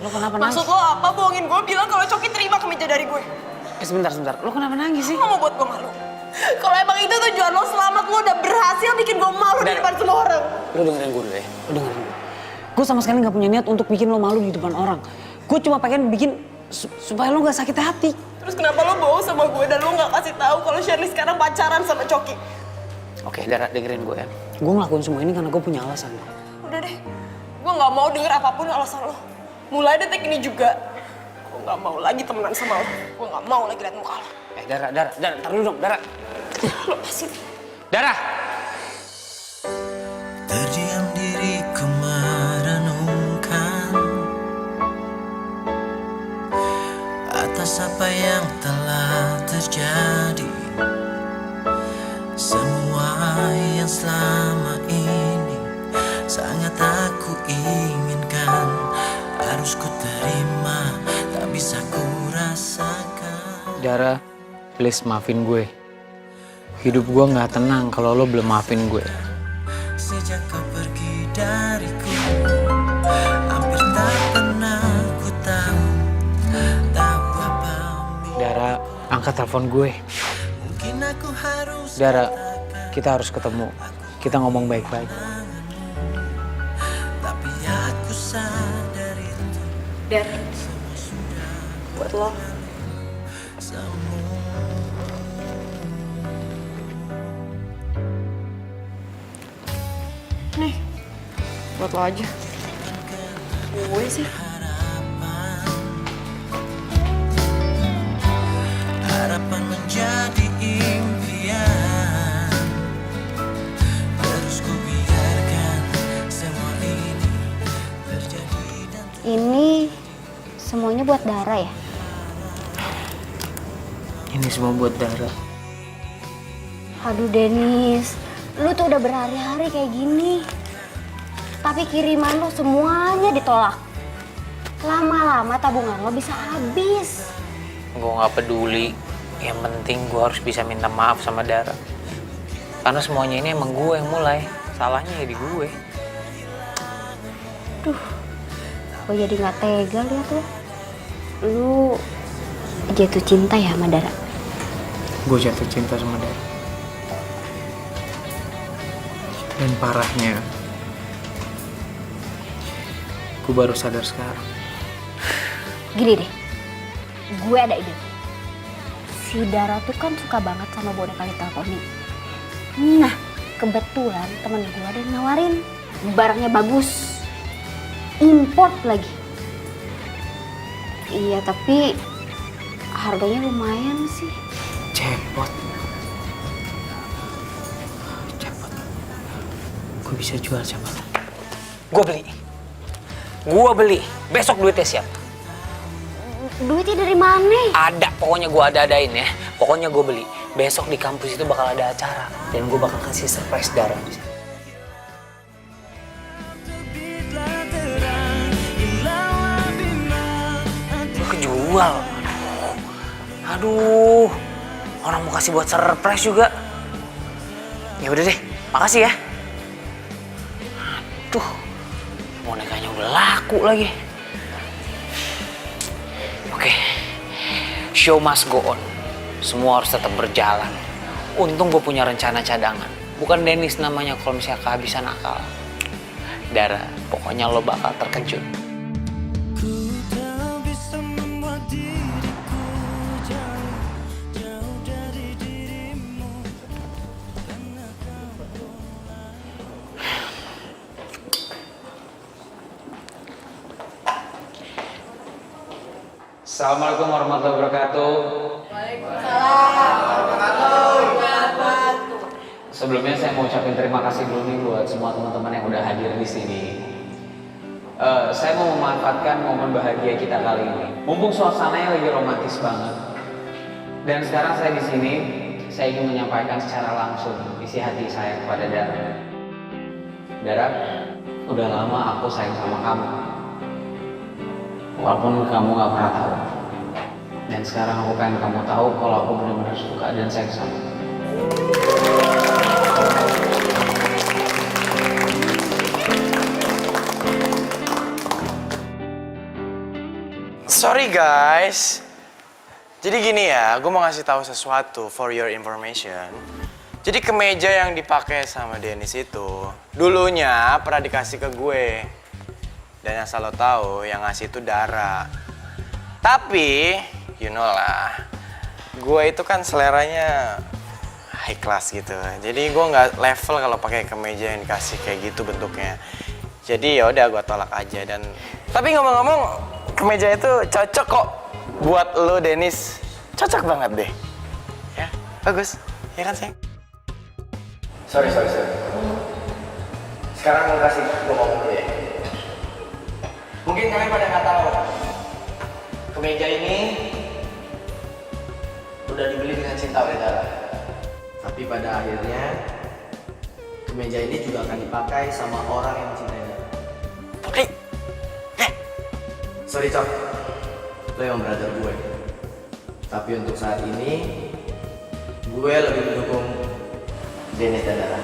Lo kenapa nangis? Maksud lo apa bohongin gue bilang kalau Coki terima kemeja dari gue? Sebentar. Lo kenapa nangis sih? Lo mau buat gue malu? Kalau emang itu tujuan lo selamat, lo udah berhasil bikin gue malu di depan semua orang. Lo dengerin gue dulu ya. Lo dengerin gue. Gue sama sekali gak punya niat untuk bikin lo malu di depan orang. Gue cuma pengen bikin supaya lo gak sakit hati. Terus kenapa lo bohong sama gue dan lo gak kasih tahu kalau Shirley sekarang pacaran sama Coki? Oke, Dara, dengerin gue ya. Gue ngelakuin semua ini karena gue punya alasan. Udah deh, gue gak mau denger apapun alasan lo. Mulai detik ini juga, gue gak mau lagi temenan sama lo. Gue gak mau lagi liat muka lo. Dara, ntar dulu dong, Dara. Lepasin. Dara! Terdiam diriku merenungkan atas apa yang telah terjadi. Semua yang selama ini sangat aku inginkan, harus ku terima, tak bisa ku rasakan. Dara, please maafin gue. Hidup gue gak tenang kalau lo belum maafin gue. Sejak kau pergi dariku, hampir tak pernah ku tahu apa. Dara, angkat telepon gue. Mungkin aku harus Dara, kita harus ketemu. Kita ngomong baik-baik. tapi aku sadar itu Dan buat lo, nih, buat lo aja. Gue sih. harapan menjadi impian. Terus ku biarkan semua ini terjadi dan Ini semuanya buat Dara ya? Ini semua buat Dara. Aduh Denis, lu tuh udah berhari-hari kayak gini. Tapi kiriman lu semuanya ditolak. Lama-lama tabungan lo bisa habis. Gue gak peduli. Yang penting gue harus bisa minta maaf sama Dara. Karena semuanya ini emang gue yang mulai. Salahnya ya di gue. Gue jadi gak tega liat lo. Lu jatuh cinta ya sama Dara? Gue jatuh cinta sama Dara. Dan parahnya, gue baru sadar sekarang. Gini deh, gue ada ide. Si Dara tuh kan suka banget sama boneka Little Pony. Nah, kebetulan temen gue ada yang nawarin. Barangnya bagus. Import lagi. Iya, tapi harganya lumayan sih. Cepot. Gue bisa jual cepot. Gue beli. Besok duitnya siap. Duitnya dari mana? Ada, pokoknya gue ada-adain ya. Pokoknya gue beli. Besok di kampus itu bakal ada acara. Dan gue bakal kasih surprise Dara di sana. Gue kejual. Aduh. Orang mau kasih buat surprise juga. Ya udah deh, makasih ya. Aduh. Bonekanya udah laku lagi. Oke, show must go on. Semua harus tetap berjalan. Untung gue punya rencana cadangan. Bukan Dennis namanya kalau misalnya kehabisan akal. Dara, pokoknya lo bakal terkejut. Assalamualaikum warahmatullahi wabarakatuh. Sebelumnya saya mau ucapin terima kasih dulu nih buat semua teman-teman yang udah hadir di sini. Saya mau memanfaatkan momen bahagia kita kali ini. Mumpung suasananya lagi romantis banget. Dan sekarang saya di sini, saya ingin menyampaikan secara langsung isi hati saya kepada Dara. Dara, udah lama aku sayang sama kamu. Walaupun kamu gak pernah tahu. Dan sekarang aku pengen kamu tahu kalau aku benar-benar suka dan sayang sama kamu. Sorry guys. Jadi gini ya, gue mau ngasih tahu sesuatu for your information. Jadi kemeja yang dipakai sama Dennis itu dulunya pernah dikasih ke gue. Dan asal lo tahu, yang ngasih itu Dara. Tapi, you know lah, gue itu kan seleranya high class gitu. Jadi gue nggak level kalau pakai kemeja yang dikasih kayak gitu bentuknya. Jadi ya udah gue tolak aja. Dan tapi ngomong-ngomong, kemeja itu cocok kok buat lo Dennis. Cocok banget deh. Ya, bagus. Ya kan sayang? Sorry. Sekarang gue kasih gue ngomong dulu ya. Mungkin kalian pada nggak tahu, kemeja ini udah dibeli dengan cinta oleh Dara. Tapi pada akhirnya, kemeja ini juga akan dipakai sama orang yang mencintai Dara. Oke. Sorry Cok, lo yang brother gue. Tapi untuk saat ini, gue lebih mendukung Dennis dan Dara.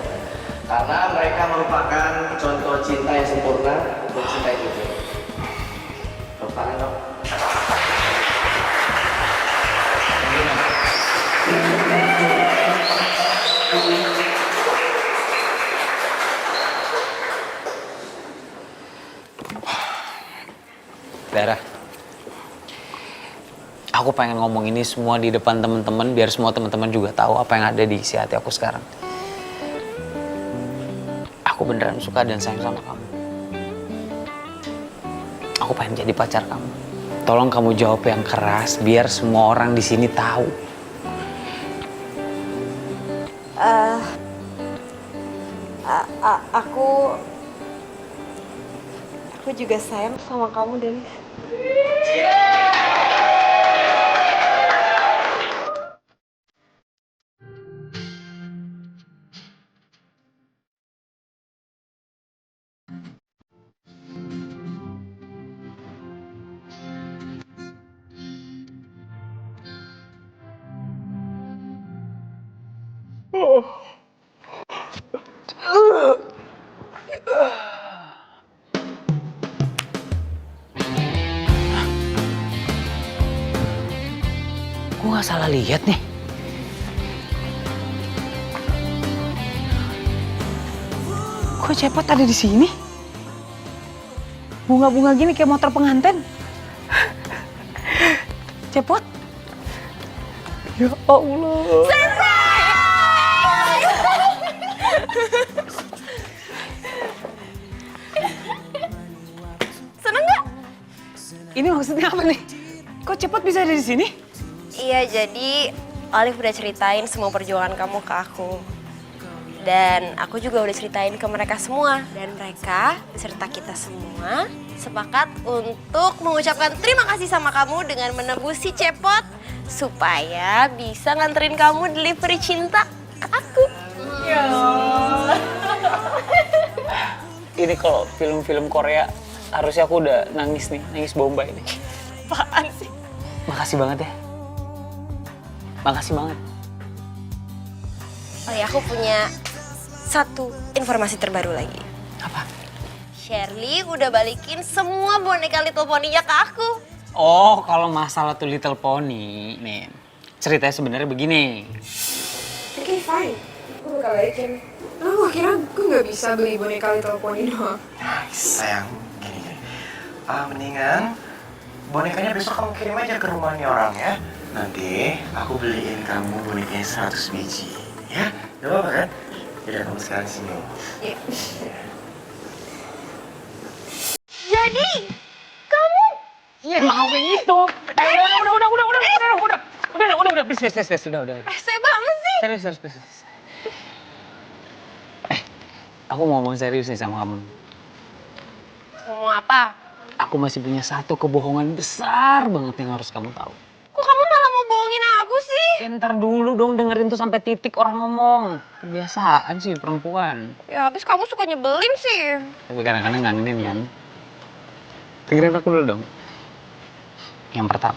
Karena mereka merupakan contoh cinta yang sempurna untuk cinta itu. Tangan dong. Dara, aku pengen ngomong ini semua di depan teman-teman biar semua teman-teman juga tahu apa yang ada di isi hati aku sekarang. Aku beneran suka dan sayang sama kamu. Aku pengen jadi pacar kamu. Tolong kamu jawab yang keras biar semua orang di sini tahu. Aku juga sayang sama kamu, Dennis. Gue nggak salah lihat nih. Kok Cepot ada di sini? Bunga-bunga gini kayak motor pengantin. Cepot? Ya Allah. Seneng nggak? Ini maksudnya apa nih? Kok Cepot bisa ada di sini? Iya, jadi Olive udah ceritain semua perjuangan kamu ke aku. Dan aku juga udah ceritain ke mereka semua. Dan mereka, beserta kita semua, sepakat untuk mengucapkan terima kasih sama kamu dengan menebus si Cepot supaya bisa nganterin kamu delivery cinta ke aku. Ya. Ini kalau film-film Korea, harusnya aku udah nangis nih, nangis bombay nih. Apaan sih? Makasih banget ya. Makasih banget. Oh ya, aku punya satu informasi terbaru lagi. Apa? Shirley udah balikin semua boneka Little Pony-nya ke aku. Oh, kalau masalah tuh Little Pony, nih ceritanya sebenarnya begini. Oke, fine. Gue bakal balikin. Lo kira gue nggak bisa beli boneka Little Pony doang? Sayang, gini. Mendingan bonekanya besok kamu kirim aja ke rumahnya orang ya. Nanti aku beliin kamu bonekanya 100 biji. Ya, gak apa-apa kan? Yaudah, kamu sekarang sini. Iya. Jadi, kamu Iya, mau kayak gitu. Udah, please, udah. Rese banget sih. Serius. Aku mau ngomong serius nih sama kamu. Ngomong apa? Aku masih punya satu kebohongan besar banget yang harus kamu tahu. Kok kamu malah mau bohongin aku sih? Ntar dulu dong dengerin tuh sampai titik orang ngomong. Kebiasaan sih perempuan. Ya habis kamu suka nyebelin sih. Tapi kadang-kadang ngangenin kan. Dengerin aku dulu dong. Yang pertama,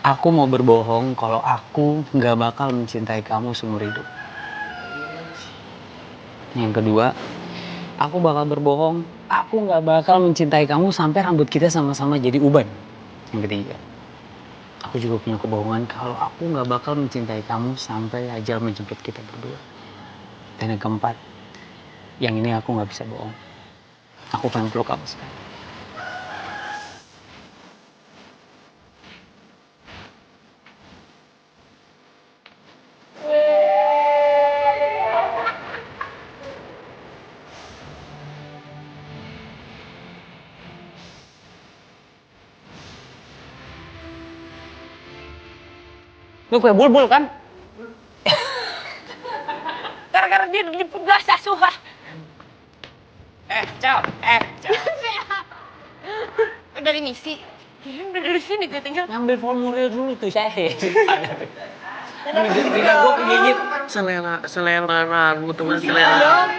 aku mau berbohong kalau aku nggak bakal mencintai kamu seumur hidup. Yang kedua, aku bakal berbohong, aku nggak bakal mencintai kamu sampai rambut kita sama-sama jadi uban. Yang ketiga, aku juga punya kebohongan kalau aku nggak bakal mencintai kamu sampai ajal menjemput kita berdua. Dan yang keempat, yang ini aku nggak bisa bohong. Aku pengen peluk kamu sekarang. Lu kue bulbul kan? Gara-gara dia dipegas asuhan. Ciao. Dari misi. Udah dari sini gue tinggal. Ngambil formulir dulu tuh saya. Tidak gue kegigit selera lagu teman selera.